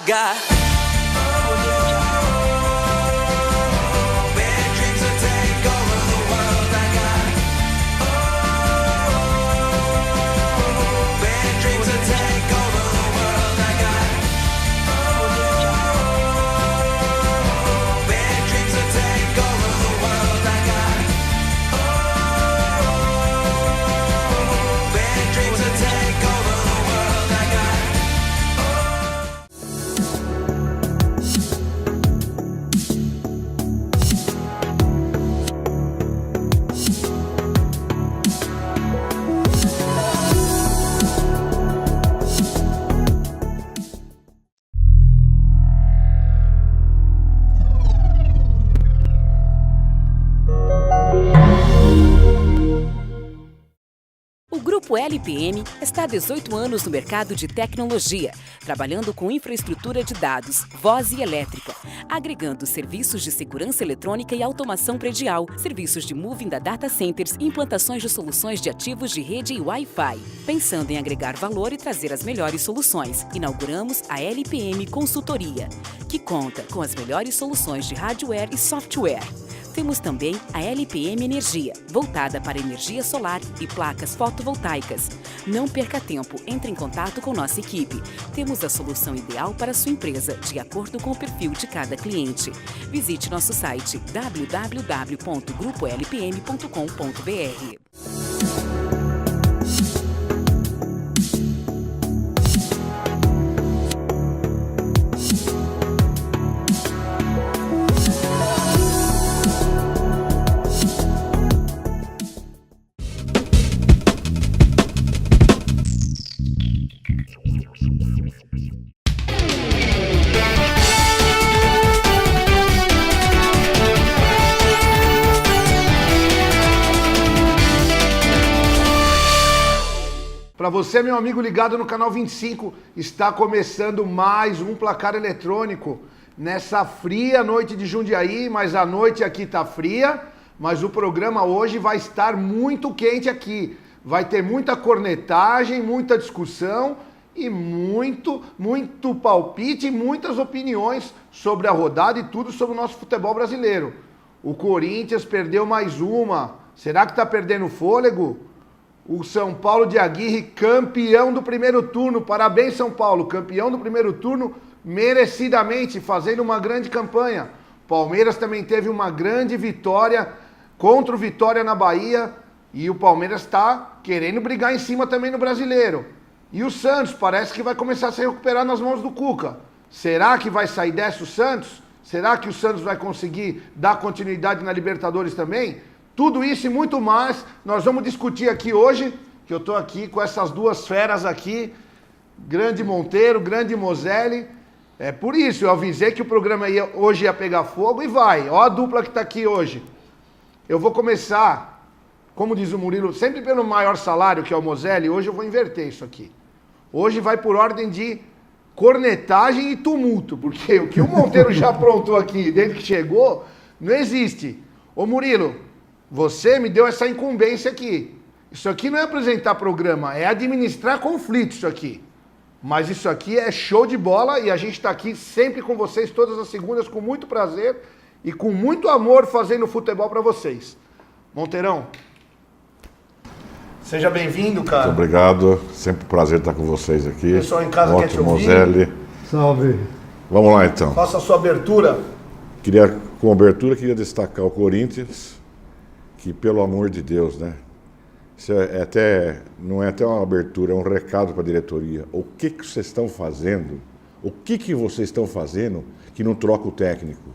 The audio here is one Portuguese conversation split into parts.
got. Bad dreams will take over the world. I got. Bad dreams will take over the world. I got. Bad dreams will take over the world. I got. Bad dreams will take over the world. I got. O Grupo LPM está há 18 anos no mercado de tecnologia, trabalhando com infraestrutura de dados, voz e elétrica, agregando serviços de segurança eletrônica e automação predial, serviços de moving da data centers e implantações de soluções de ativos de rede e Wi-Fi. Pensando em agregar valor e trazer as melhores soluções, inauguramos a LPM Consultoria, que conta com as melhores soluções de hardware e software. Temos também a LPM Energia, voltada para energia solar e placas fotovoltaicas. Não perca tempo, entre em contato com nossa equipe. Temos a solução ideal para a sua empresa, de acordo com o perfil de cada cliente. Visite nosso site www.grupolpm.com.br. Para você, meu amigo ligado no canal 25, está começando mais um placar eletrônico nessa fria noite de Jundiaí, mas a noite aqui tá fria, mas o programa hoje vai estar muito quente aqui. Vai ter muita cornetagem, muita discussão e muito palpite e muitas opiniões sobre a rodada e tudo sobre o nosso futebol brasileiro. O Corinthians perdeu mais uma. Será que tá perdendo fôlego? O São Paulo de Aguirre, campeão do primeiro turno. Parabéns, São Paulo, campeão do primeiro turno, merecidamente, fazendo uma grande campanha. Palmeiras também teve uma grande vitória contra o Vitória na Bahia. E o Palmeiras está querendo brigar em cima também no Brasileiro. E o Santos parece que vai começar a se recuperar nas mãos do Cuca. Será que vai sair dessa o Santos? Será que o Santos vai conseguir dar continuidade na Libertadores também? Tudo isso e muito mais nós vamos discutir aqui hoje, que eu estou aqui com essas duas feras aqui, grande Monteiro, grande Moselli. É por isso, eu avisei que o programa hoje ia pegar fogo e vai. Ó a dupla que está aqui hoje. Eu vou começar, como diz o Murilo, sempre pelo maior salário, que é o Moselli. Hoje eu vou inverter isso aqui. Hoje vai por ordem de cornetagem e tumulto, porque o que o Monteiro já aprontou aqui desde que chegou, não existe. Ô Murilo, você me deu essa incumbência aqui. Isso aqui não é apresentar programa, é administrar conflitos isso aqui. Mas isso aqui é show de bola e a gente está aqui sempre com vocês, todas as segundas, com muito prazer e com muito amor fazendo futebol para vocês. Monteirão, seja bem-vindo, cara. Muito obrigado, sempre um prazer estar com vocês aqui. Pessoal em casa quer te ouvir. Moselli. Salve. Vamos lá então. Faça a sua abertura. Com abertura, queria destacar o Corinthians, que pelo amor de Deus, né? Isso não é até uma abertura, é um recado para a diretoria. O que vocês estão fazendo? O que vocês estão fazendo que não troca o técnico?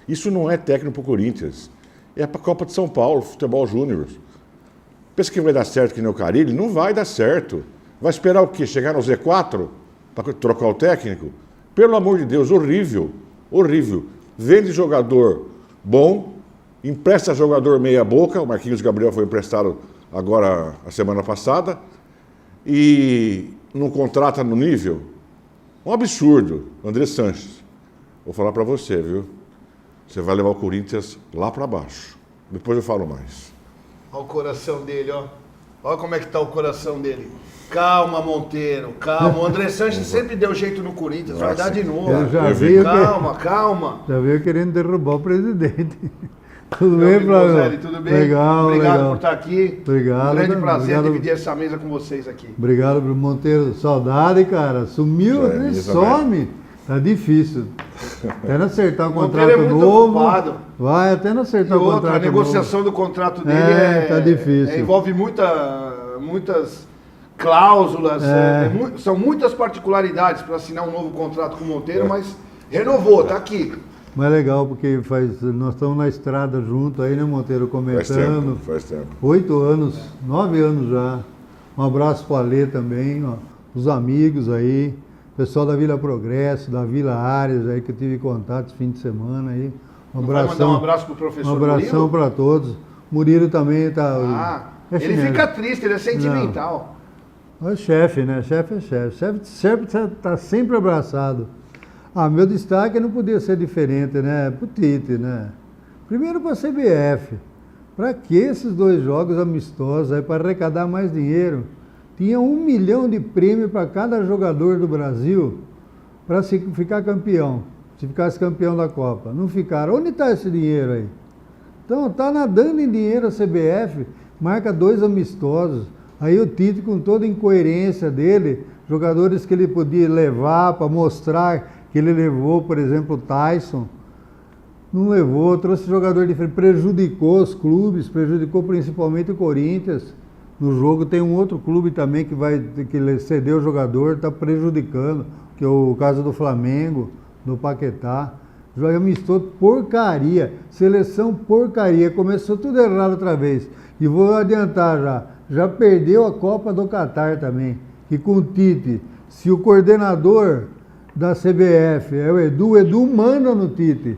Isso não é técnico para o Corinthians. É para a Copa de São Paulo, futebol júnior. Pensa que vai dar certo que nem o Carille? Não vai dar certo. Vai esperar o quê? Chegar no Z4 para trocar o técnico? Pelo amor de Deus, horrível. Horrível. Vende jogador bom, empresta jogador meia boca, o Marquinhos Gabriel foi emprestado agora a semana passada, e não contrata no nível. Um absurdo. André Sanches, vou falar para você, viu? Você vai levar o Corinthians lá para baixo. Depois eu falo mais. Olha o coração dele, ó. Olha como é que tá o coração dele. Calma, Monteiro, calma. O André Sanches sempre deu jeito no Corinthians, vai dar de novo. Eu já vi Calma. Já veio querendo derrubar o presidente. Tudo Meu bem, amigo Flávio? Bozelli, tudo bem? Legal, Obrigado legal. por estar aqui. Obrigado, Um grande cara. prazer Obrigado. dividir essa mesa com vocês aqui. Obrigado, Bruno Monteiro. Saudade, cara. Sumiu, Já é né? minha Some. Tá difícil. Até não acertar um Monteiro contrato é muito novo. ocupado. Vai, até não E acertar um outra, contrato a negociação do contrato dele tá difícil. envolve muitas cláusulas, são muitas particularidades para assinar um novo contrato com o Monteiro, mas renovou, tá aqui. novo. Mas é legal, porque nós estamos na estrada junto aí, né, Monteiro? Comentando. Faz tempo. 8 anos, 9 anos já. Um abraço para o Alê também, ó, os amigos aí, pessoal da Vila Progresso, da Vila Áreas aí, que eu tive contato esse fim de semana aí. Vai mandar um abraço pro professor Um abração Murilo? para todos. Murilo também tá. Ele fica triste, ele é sentimental. É chefe, né? Chefe é chefe. Chefe tá sempre abraçado. Meu destaque não podia ser diferente, né? Pro Tite, né? Primeiro para a CBF. Para que esses 2 jogos amistosos aí, para arrecadar mais dinheiro? Tinha 1 milhão de prêmio para cada jogador do Brasil para se ficar campeão. Se ficasse campeão da Copa. Não ficaram. Onde está esse dinheiro aí? Então, tá nadando em dinheiro a CBF, marca 2 amistosos. Aí o Tite, com toda a incoerência dele, jogadores que ele podia levar para mostrar que ele levou, por exemplo, o Tyson, não levou, trouxe jogador diferente, prejudicou os clubes, prejudicou principalmente o Corinthians. No jogo tem um outro clube também que cedeu o jogador, está prejudicando, que é o caso do Flamengo, do Paquetá. Joga amistoso, porcaria, seleção porcaria, começou tudo errado outra vez. E vou adiantar já perdeu a Copa do Catar também, que com o Tite, se o coordenador da CBF é o Edu manda no Tite.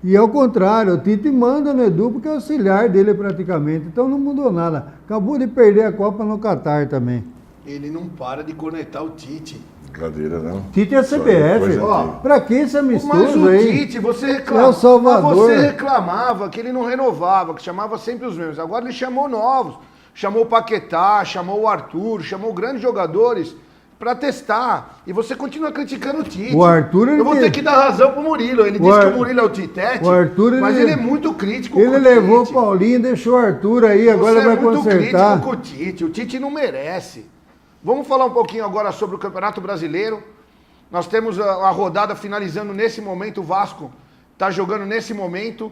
E ao contrário, o Tite manda no Edu porque é auxiliar dele praticamente, então não mudou nada. Acabou de perder a Copa no Catar também. Ele não para de conectar o Tite. Brincadeira, não. Tite é CBF. Ó, Pra que esse amistoso Mas o aí? Tite, você É o Salvador. você reclamava que ele não renovava, que chamava sempre os mesmos. Agora ele chamou novos. Chamou o Paquetá, chamou o Arthur, chamou grandes jogadores para testar. E você continua criticando o Tite. O Arthur, eu vou ter que dar razão pro Murilo. Ele disse que o Murilo é o Titete, o Arthur, mas ele é muito crítico Ele com o levou o Tite. Paulinho, deixou o Arthur aí, agora Você vai é muito consertar. crítico com o Tite. O Tite não merece. Vamos falar um pouquinho agora sobre o Campeonato Brasileiro. Nós temos a rodada finalizando nesse momento. O Vasco está jogando nesse momento.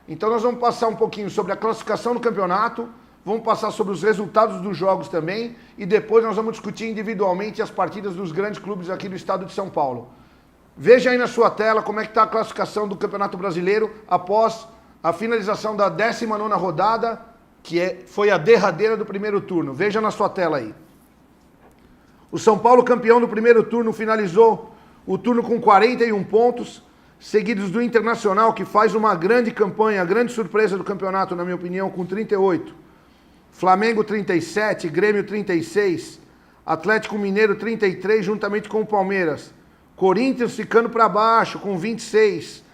Então nós vamos passar um pouquinho sobre a classificação do campeonato. Vamos passar sobre os resultados dos jogos também. E depois nós vamos discutir individualmente as partidas dos grandes clubes aqui do estado de São Paulo. Veja aí na sua tela como é que está a classificação do Campeonato Brasileiro após a finalização da 19ª rodada, que foi a derradeira do primeiro turno. Veja na sua tela aí. O São Paulo, campeão do primeiro turno, finalizou o turno com 41 pontos, seguidos do Internacional, que faz uma grande campanha, a grande surpresa do campeonato, na minha opinião, com 38. Flamengo 37, Grêmio 36, Atlético Mineiro 33, juntamente com o Palmeiras. Corinthians ficando para baixo com 26,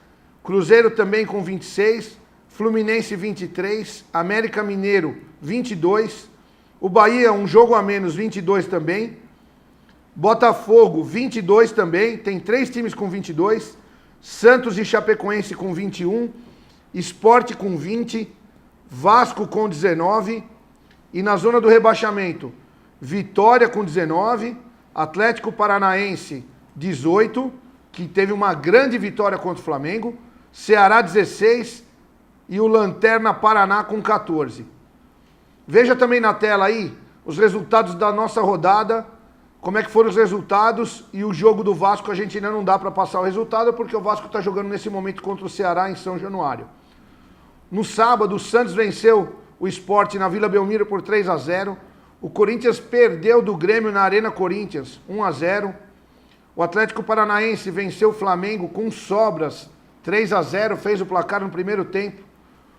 Cruzeiro também com 26, Fluminense 23, América Mineiro 22, o Bahia um jogo a menos 22 também, Botafogo 22 também, tem 3 times com 22, Santos e Chapecoense com 21, Sport com 20, Vasco com 19 e na zona do rebaixamento, Vitória com 19, Atlético Paranaense 18, que teve uma grande vitória contra o Flamengo, Ceará 16 e o Lanterna Paraná com 14. Veja também na tela aí os resultados da nossa rodada, como é que foram os resultados e o jogo do Vasco a gente ainda não dá para passar o resultado porque o Vasco está jogando nesse momento contra o Ceará em São Januário. No sábado o Santos venceu o Sport na Vila Belmiro por 3-0. O Corinthians perdeu do Grêmio na Arena Corinthians 1-0. O Atlético Paranaense venceu o Flamengo com sobras 3-0, fez o placar no primeiro tempo.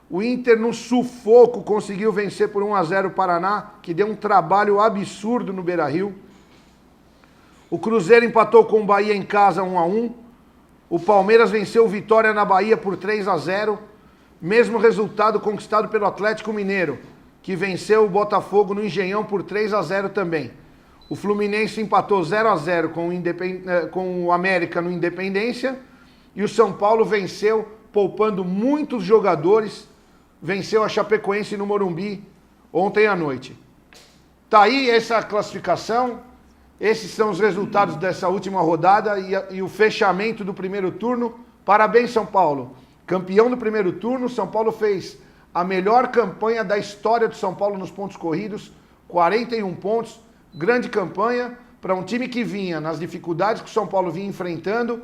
O Inter no sufoco conseguiu vencer por 1-0 o Paraná, que deu um trabalho absurdo no Beira-Rio. O Cruzeiro empatou com o Bahia em casa 1-1. O Palmeiras venceu o Vitória na Bahia por 3-0. Mesmo resultado conquistado pelo Atlético Mineiro, que venceu o Botafogo no Engenhão por 3-0 também. O Fluminense empatou 0-0 com o América no Independência. E o São Paulo venceu, poupando muitos jogadores, venceu a Chapecoense no Morumbi ontem à noite. Tá aí essa classificação, esses são os resultados dessa última rodada e o fechamento do primeiro turno. Parabéns, São Paulo. Campeão do primeiro turno, São Paulo fez a melhor campanha da história do São Paulo nos pontos corridos, 41 pontos, grande campanha para um time que vinha nas dificuldades que o São Paulo vinha enfrentando,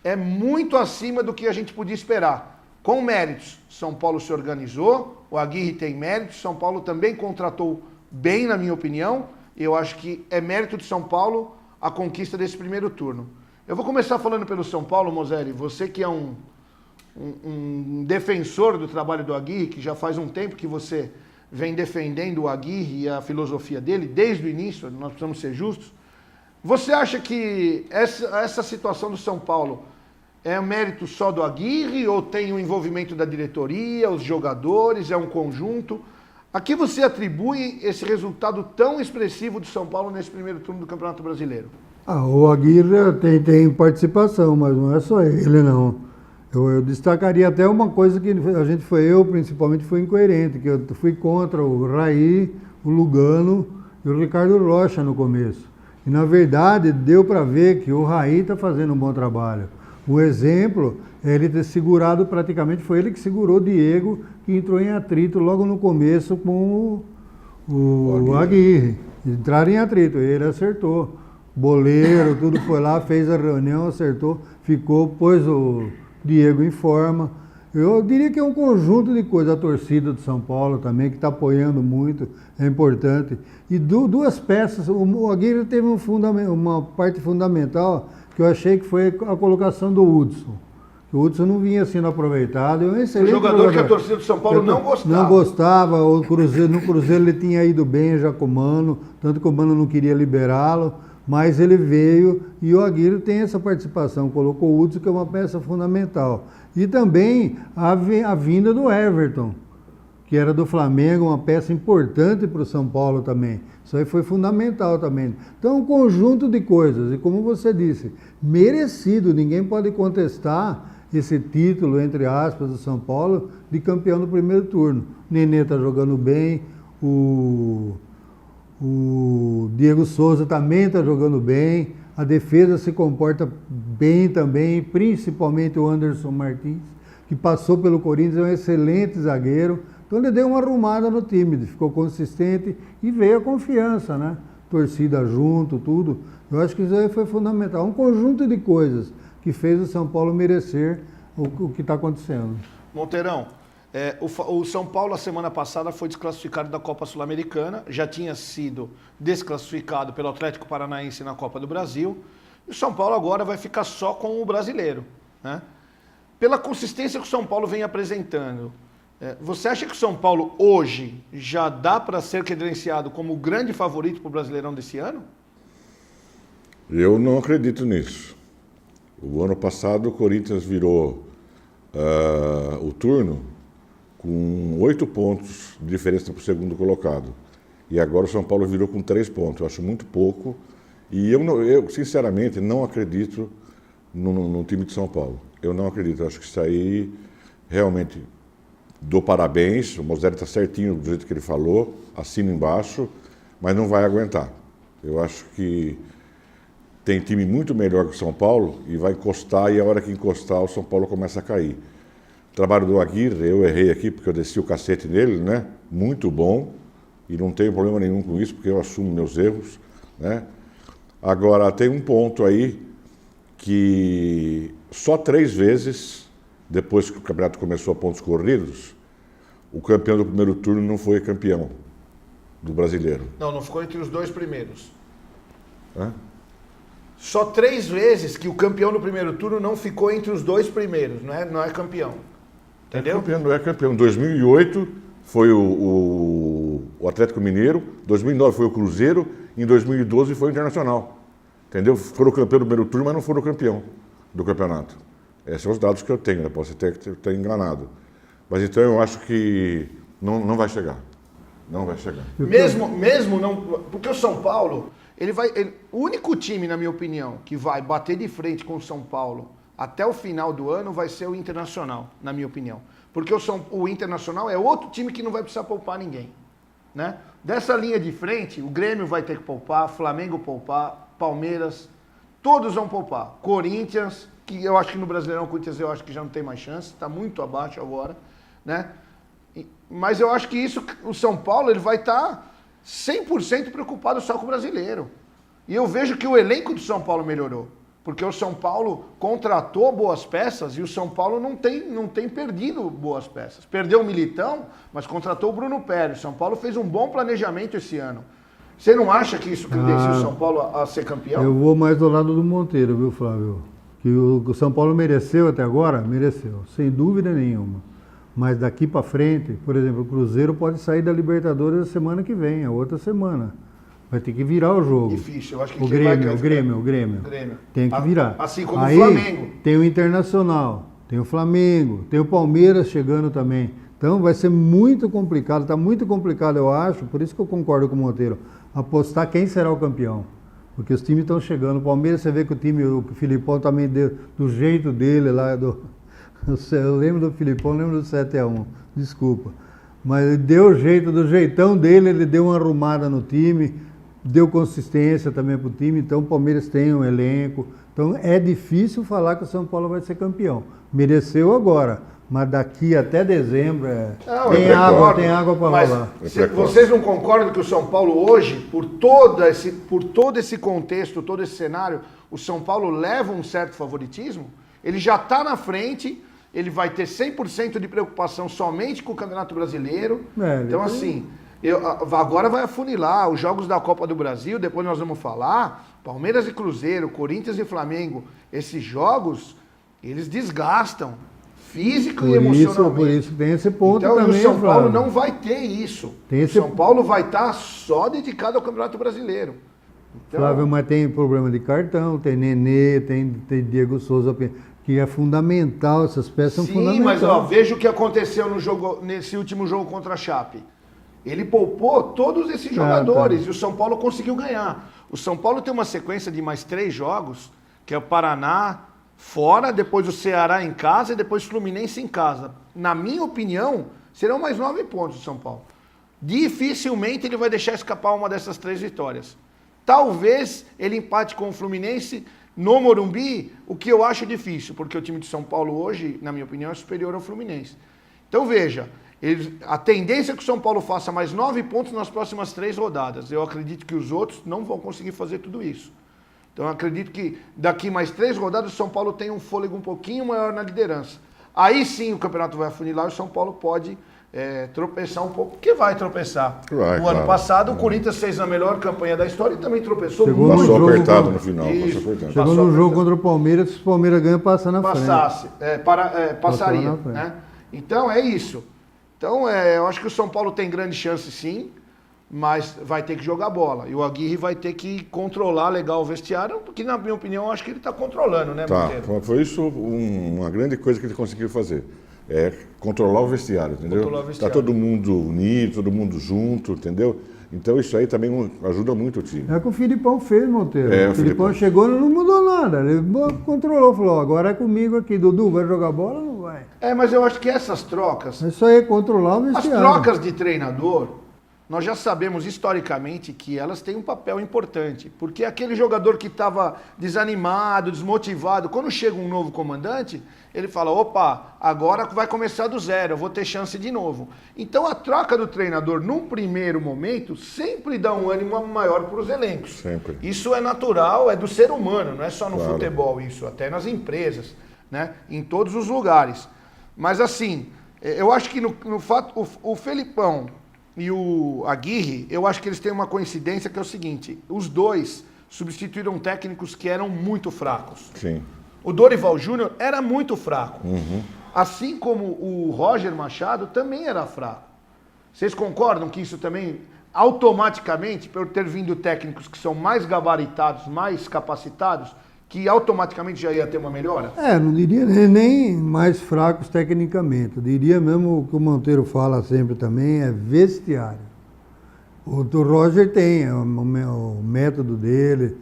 é muito acima do que a gente podia esperar. Com méritos, São Paulo se organizou, o Aguirre tem méritos, São Paulo também contratou bem, na minha opinião. Eu acho que é mérito de São Paulo a conquista desse primeiro turno. Eu vou começar falando pelo São Paulo, Moselli, você que é um defensor do trabalho do Aguirre, que já faz um tempo que você vem defendendo o Aguirre e a filosofia dele, desde o início, nós precisamos ser justos. Você acha que essa situação do São Paulo é um mérito só do Aguirre ou tem o envolvimento da diretoria, os jogadores, é um conjunto? A que você atribui esse resultado tão expressivo do São Paulo nesse primeiro turno do Campeonato Brasileiro? O Aguirre tem participação, mas não é só ele, não. Eu destacaria até uma coisa que eu principalmente fui incoerente, que eu fui contra o Raí, o Lugano e o Ricardo Rocha no começo. E na verdade deu para ver que o Raí está fazendo um bom trabalho. O exemplo é ele ter segurado, praticamente foi ele que segurou o Diego, que entrou em atrito logo no começo com o Aguirre. Entraram em atrito, ele acertou. Boleiro, tudo foi lá, fez a reunião, acertou, pôs o Diego em forma. Eu diria que é um conjunto de coisas. A torcida do São Paulo também, que está apoiando muito, é importante. E duas peças, o Aguirre teve uma parte fundamental que eu achei que foi a colocação do Hudson. O Hudson não vinha sendo aproveitado. É um excelente jogador que a torcida do São Paulo não gostava. Não gostava. No Cruzeiro ele tinha ido bem já com o Mano, tanto que o Mano não queria liberá-lo, mas ele veio e o Aguirre tem essa participação. Colocou o Hudson, que é uma peça fundamental. E também a vinda do Everton, que era do Flamengo, uma peça importante para o São Paulo também. Isso aí foi fundamental também. Então, um conjunto de coisas. E como você disse, merecido, ninguém pode contestar esse título, entre aspas, do São Paulo, de campeão do primeiro turno. O Nenê está jogando bem, o Diego Souza também está jogando bem, a defesa se comporta bem também, principalmente o Anderson Martins, que passou pelo Corinthians, é um excelente zagueiro. Então ele deu uma arrumada no time, ficou consistente e veio a confiança, né? Torcida junto, tudo. Eu acho que isso aí foi fundamental. Um conjunto de coisas que fez o São Paulo merecer o que está acontecendo. Monteirão, o São Paulo, a semana passada, foi desclassificado da Copa Sul-Americana, já tinha sido desclassificado pelo Atlético Paranaense na Copa do Brasil, e o São Paulo agora vai ficar só com o brasileiro, né? Pela consistência que o São Paulo vem apresentando, você acha que o São Paulo hoje já dá para ser credenciado como o grande favorito para o Brasileirão desse ano? Eu não acredito nisso. O ano passado o Corinthians virou o turno com 8 pontos de diferença para o segundo colocado. E agora o São Paulo virou com 3 pontos. Eu acho muito pouco. E eu sinceramente, não acredito no time de São Paulo. Eu não acredito. Eu acho que isso aí realmente dou parabéns. O Moselli está certinho do jeito que ele falou. Assino embaixo, mas não vai aguentar. Eu acho que tem time muito melhor que o São Paulo e vai encostar, e a hora que encostar o São Paulo começa a cair. O trabalho do Aguirre, eu errei aqui porque eu desci o cacete nele, né? Muito bom, e não tenho problema nenhum com isso porque eu assumo meus erros, né? Agora, tem um ponto aí que só 3 vezes, depois que o campeonato começou a pontos corridos, o campeão do primeiro turno não foi campeão do brasileiro. Não ficou entre os 2 primeiros. Hã? Só 3 vezes que o campeão do primeiro turno não ficou entre os 2 primeiros, não é campeão. Entendeu? Não é campeão. Em 2008 foi o Atlético Mineiro, 2009 foi o Cruzeiro, em 2012 foi o Internacional. Entendeu? Foram campeão do primeiro turno, mas não foram campeão do campeonato. Esses são os dados que eu tenho, né? Posso ter enganado. Mas então eu acho que não vai chegar. Não vai chegar. Mesmo não... Porque o São Paulo, o único time, na minha opinião, que vai bater de frente com o São Paulo até o final do ano vai ser o Internacional, na minha opinião. Porque o Internacional é outro time que não vai precisar poupar ninguém. Né? Dessa linha de frente, o Grêmio vai ter que poupar, Flamengo poupar, Palmeiras, todos vão poupar. Corinthians, que eu acho que no Brasileirão, o Corinthians eu acho que já não tem mais chance, está muito abaixo agora, né? Mas eu acho que isso, o São Paulo, ele vai estar 100% preocupado só com o brasileiro. E eu vejo que o elenco do São Paulo melhorou. Porque o São Paulo contratou boas peças e o São Paulo não tem perdido boas peças. Perdeu o Militão, mas contratou o Bruno Pérez. O São Paulo fez um bom planejamento esse ano. Você não acha que isso credencia o São Paulo a ser campeão? Eu vou mais do lado do Monteiro, viu, Flávio? Que o São Paulo mereceu até agora? Mereceu, sem dúvida nenhuma. Mas daqui para frente, por exemplo, o Cruzeiro pode sair da Libertadores a semana que vem, a outra semana. Vai ter que virar o jogo. Difícil, eu acho que o Grêmio. Tem que virar. Assim como aí, o Flamengo. Tem o Internacional, tem o Flamengo, tem o Palmeiras chegando também. Então vai ser muito complicado, está muito complicado, eu acho, por isso que eu concordo com o Monteiro, apostar quem será o campeão. Porque os times estão chegando. O Palmeiras, você vê que o Filipão também deu do jeito dele lá, eu lembro do Filipão, lembro do 7-1, desculpa. Mas ele deu jeito, do jeitão dele, ele deu uma arrumada no time, deu consistência também para o time, então o Palmeiras tem um elenco. Então é difícil falar que o São Paulo vai ser campeão. Mereceu agora, mas daqui até dezembro tem água para rolar. Vocês não concordam que o São Paulo hoje, por todo esse contexto, todo esse cenário, o São Paulo leva um certo favoritismo? Ele já está na frente, ele vai ter 100% de preocupação somente com o Campeonato Brasileiro. Então, assim, agora vai afunilar os jogos da Copa do Brasil, depois nós vamos falar, Palmeiras e Cruzeiro, Corinthians e Flamengo, esses jogos, eles desgastam físico e emocionalmente. Por isso tem esse ponto então, também, o São Paulo Flávio. não vai ter isso. O São Paulo vai estar só dedicado ao Campeonato Brasileiro. Então, Flávio, mas tem problema de cartão, tem Nenê, tem Diego Souza, que é fundamental, essas peças são fundamentais. Sim, mas veja o que aconteceu nesse último jogo contra a Chape. Ele poupou todos esses jogadores e o São Paulo conseguiu ganhar. O São Paulo tem uma sequência de mais 3 jogos, que é o Paraná fora, depois o Ceará em casa e depois o Fluminense em casa. Na minha opinião, serão mais 9 pontos do São Paulo. Dificilmente ele vai deixar escapar uma dessas 3 vitórias. Talvez ele empate com o Fluminense no Morumbi, o que eu acho difícil, porque o time de São Paulo hoje, na minha opinião, é superior ao Fluminense. Então veja, a tendência é que o São Paulo faça mais 9 pontos nas próximas 3 rodadas. Eu acredito que os outros não vão conseguir fazer tudo isso. Então eu acredito que daqui mais 3 rodadas o São Paulo tem um fôlego um pouquinho maior na liderança. Aí sim o campeonato vai afunilar e o São Paulo pode tropeçar um pouco, porque vai tropeçar. O ano passado o Corinthians fez a melhor campanha da história e também tropeçou muito. Passou apertado no final. Chegou no jogo contra o Palmeiras, se o Palmeiras ganha, passa na frente. Passaria. Né? Então é isso. Então eu acho que o São Paulo tem grande chance sim, mas vai ter que jogar bola. E o Aguirre vai ter que controlar legal o vestiário, porque na minha opinião eu acho que ele está controlando, né, Monteiro? Foi isso uma grande coisa que ele conseguiu fazer. Controlar o vestiário, entendeu? Está todo mundo unido, todo mundo junto, entendeu? Então isso aí também ajuda muito o time. É o que o Filipão fez, Monteiro. O Filipão chegou e não mudou nada. Ele controlou, falou, agora é comigo aqui. Dudu, vai jogar bola ou não vai? Mas eu acho que essas trocas... Isso aí é controlar o vestiário. As trocas de treinador, nós já sabemos historicamente que elas têm um papel importante. Porque aquele jogador que estava desanimado, desmotivado, quando chega um novo comandante, ele fala, opa, agora vai começar do zero, eu vou ter chance de novo. Então a troca do treinador, num primeiro momento, sempre dá um ânimo maior para os elencos. Sempre. Isso é natural, é do ser humano, não é só no futebol isso, até nas empresas, né? Em todos os lugares. Mas assim, eu acho que no fato, o Felipão e o Aguirre, eu acho que eles têm uma coincidência que é o seguinte, os dois substituíram técnicos que eram muito fracos. Sim. O Dorival Júnior era muito fraco. Assim como o Roger Machado também era fraco. Vocês concordam que isso também, automaticamente, por ter vindo técnicos que são mais gabaritados, mais capacitados, que automaticamente já ia ter uma melhora? Não diria nem mais fracos tecnicamente. Eu diria mesmo o que o Monteiro fala sempre também, é vestiário. O Roger tem o método dele,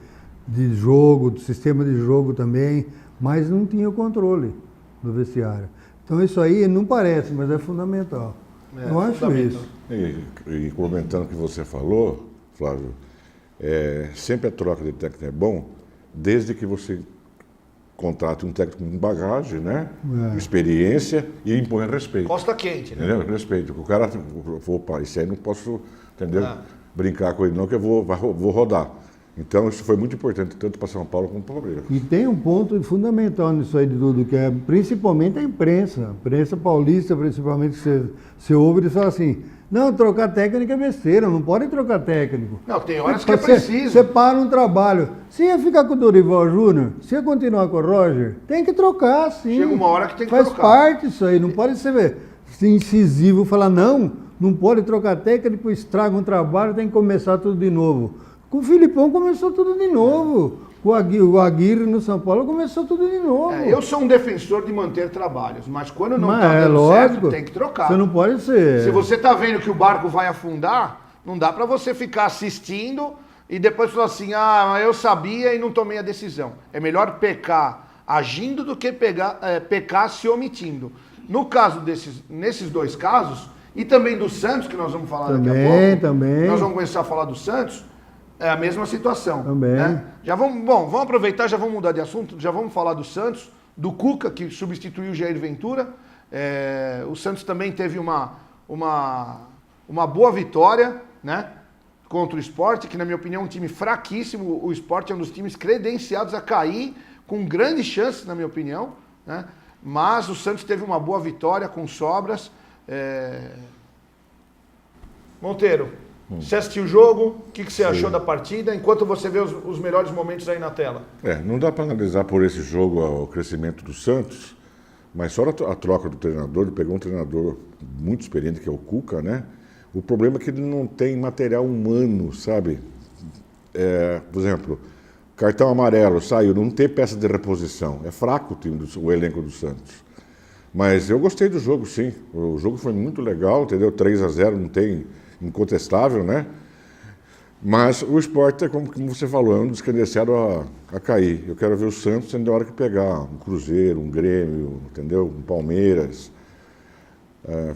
de jogo, do sistema de jogo também, mas não tinha o controle do vestiário. Então isso aí não parece, mas é fundamental. Eu acho fundamental. isso. E comentando o que você falou, Flávio, sempre a troca de técnico é bom, desde que você contrate um técnico com bagagem, né? Experiência e imponha respeito. Costa quente, né? Entendeu? Respeito. O cara, opa, isso aí não posso, entendeu? Brincar com ele não, que eu vou rodar. Então isso foi muito importante, tanto para São Paulo como para o Palmeiras. E tem um ponto fundamental nisso aí de tudo, que é principalmente a imprensa paulista, principalmente, que você ouve eles falam assim, não, trocar técnico é besteira, não pode trocar técnico. Não, tem horas que é preciso. Você para um trabalho. Se ia ficar com o Dorival Júnior, se ia continuar com o Roger, tem que trocar, sim. Chega uma hora que tem que Faz trocar. parte isso aí, não pode ser incisivo, falar não pode trocar técnico, estraga um trabalho, tem que começar tudo de novo. Com o Filipão começou tudo de novo. Com o Aguirre no São Paulo começou tudo de novo. Eu sou um defensor de manter trabalhos, mas quando não Mas está é dando lógico, certo, tem que trocar. Você não pode ser. Se você está vendo que o barco vai afundar, não dá para você ficar assistindo e depois falar assim, mas eu sabia e não tomei a decisão. É melhor pecar agindo do que pecar se omitindo. No caso nesses dois casos, e também do Santos, que nós vamos falar daqui a pouco, também. nós vamos começar a falar do Santos, é a mesma situação. Também. Né? Vamos aproveitar, já vamos mudar de assunto, já vamos falar do Santos, do Cuca, que substituiu o Jair Ventura. O Santos também teve uma boa vitória, né, contra o Sport, que na minha opinião é um time fraquíssimo. O Sport é um dos times credenciados a cair, com grandes chances, na minha opinião, né? Mas o Santos teve uma boa vitória com sobras. Monteiro, você assistiu o jogo, o que você achou da partida, enquanto você vê os melhores momentos aí na tela? Não dá para analisar por esse jogo o crescimento do Santos, mas só a troca do treinador, ele pegou um treinador muito experiente, que é o Cuca, né? O problema é que ele não tem material humano, sabe? Por exemplo, cartão amarelo, saiu, não tem peça de reposição. É fraco o elenco do Santos. Mas eu gostei do jogo, sim. O jogo foi muito legal, entendeu? 3-0, não tem incontestável, né? Mas o Sport é como você falou, é um dos credenciados a cair. Eu quero ver o Santos tendo a hora que pegar um Cruzeiro, um Grêmio, entendeu? Um Palmeiras.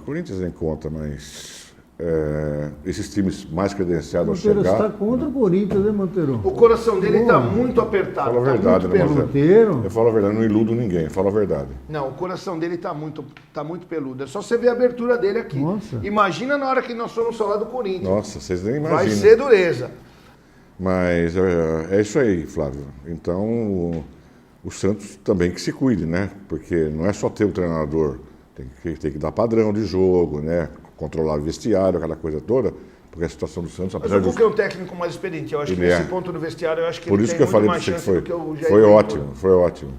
Corinthians nem conta, mas esses times mais credenciados a Monteiro chegar... está contra o Corinthians, né, Monteiro? O coração dele está muito apertado. Fala a verdade, né, Marcelo? Monteiro. Eu falo a verdade, não iludo ninguém, falo a verdade. Não, o coração dele tá muito peludo. É só você ver a abertura dele aqui. Nossa. Imagina na hora que nós formos falar do Corinthians. Nossa, vocês nem imaginam. Vai ser dureza. Mas é isso aí, Flávio. Então, o Santos também que se cuide, né? Porque não é só ter o treinador, tem que dar padrão de jogo, né? Controlar o vestiário, aquela coisa toda, porque a situação do Santos, Mas apesar o Cuca é um técnico mais experiente. Eu acho que Ele nesse é. ponto do vestiário, eu acho que Por ele isso tem que eu muito falei mais para você que chance do que o Jair foi Ventura. ótimo, foi ótimo.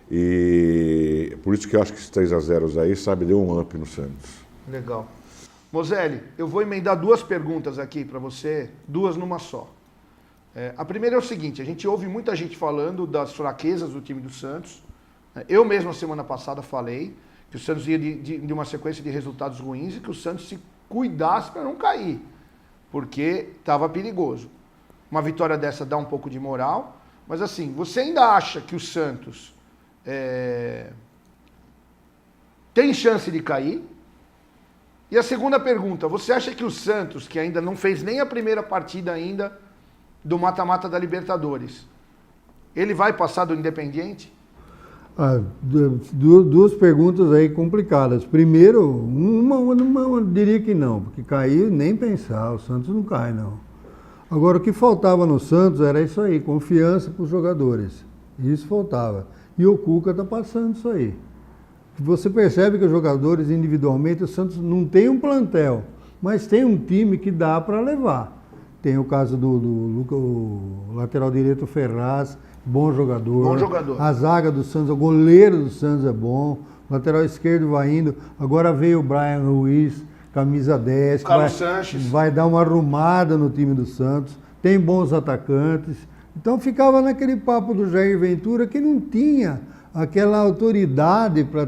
E por isso que eu acho que esses 3-0 aí, sabe, deu um up no Santos. Legal. Moselli, eu vou emendar duas perguntas aqui para você, duas numa só. A primeira é o seguinte, a gente ouve muita gente falando das fraquezas do time do Santos. Eu mesmo, a semana passada, falei que o Santos ia de uma sequência de resultados ruins e que o Santos se cuidasse para não cair, porque estava perigoso. Uma vitória dessa dá um pouco de moral, mas assim, você ainda acha que o Santos tem chance de cair? E a segunda pergunta, você acha que o Santos, que ainda não fez nem a primeira partida ainda do mata-mata da Libertadores, ele vai passar do Independiente? Duas perguntas aí complicadas. Primeiro, uma eu diria que não, porque cair nem pensar, o Santos não cai não. Agora, o que faltava no Santos era isso aí, confiança para os jogadores. Isso faltava. E o Cuca está passando isso aí. Você percebe que os jogadores individualmente, o Santos não tem um plantel, mas tem um time que dá para levar. Tem o caso do lateral direito Ferraz, bom jogador. Bom jogador. A zaga do Santos, o goleiro do Santos é bom. O lateral esquerdo vai indo. Agora veio o Brian Ruiz, camisa 10. Carlos Sanches. Vai dar uma arrumada no time do Santos. Tem bons atacantes. Então ficava naquele papo do Jair Ventura que não tinha aquela autoridade para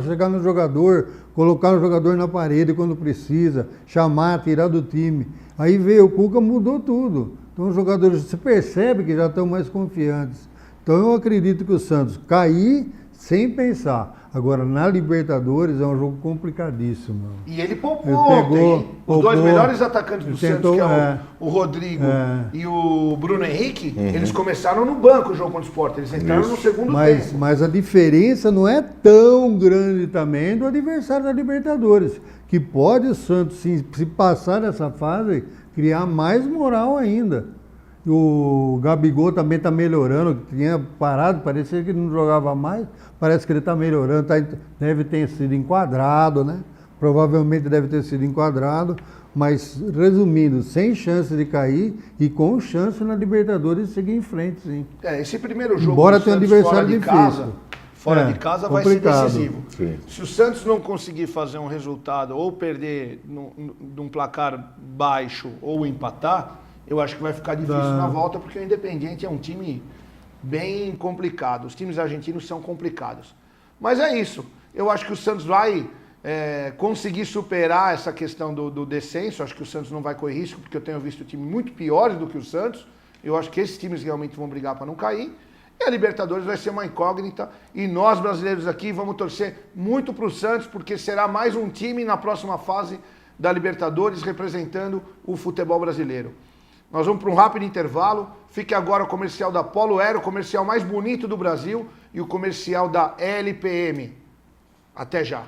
chegar no jogador, colocar o jogador na parede quando precisa, chamar, tirar do time. Aí veio o Cuca, mudou tudo. Então os jogadores, você percebe que já estão mais confiantes. Então eu acredito que o Santos cair sem pensar. Agora, na Libertadores é um jogo complicadíssimo. E ele poupou Ele ontem, pegou, hein? Os poupou, dois melhores atacantes do ele Santos, tentou, que é é. o Rodrigo É. e o Bruno Henrique, eles começaram no banco o jogo contra o Sport. Eles entraram no segundo tempo. Mas a diferença não é tão grande também do adversário da Libertadores. Que pode o Santos, se passar dessa fase, criar mais moral ainda. O Gabigol também está melhorando, que tinha parado, parecia que não jogava mais, parece que ele está melhorando, deve ter sido enquadrado, né? Provavelmente deve ter sido enquadrado, mas resumindo, sem chance de cair e com chance na Libertadores de seguir em frente, sim. Esse primeiro jogo Embora do tenha Santos adversário fora de difícil. casa, fora de casa vai ser complicado. decisivo. Sim. Se o Santos não conseguir fazer um resultado ou perder num placar baixo ou empatar, eu acho que vai ficar difícil na volta, porque o Independiente é um time bem complicado. Os times argentinos são complicados. Mas é isso. Eu acho que o Santos vai conseguir superar essa questão do descenso. Acho que o Santos não vai correr risco, porque eu tenho visto times muito piores do que o Santos. Eu acho que esses times realmente vão brigar para não cair. E a Libertadores vai ser uma incógnita. E nós, brasileiros aqui, vamos torcer muito para o Santos, porque será mais um time na próxima fase da Libertadores representando o futebol brasileiro. Nós vamos para um rápido intervalo. Fique agora o comercial da Polo Aero, o comercial mais bonito do Brasil, e o comercial da LPM. Até já.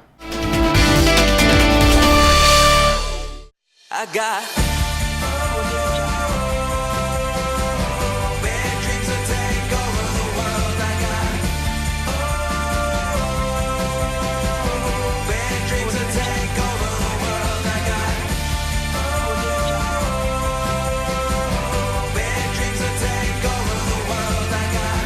I got bad dreams to take over the world. I got bad dreams to take over the world. I got bad dreams to take over the world. I got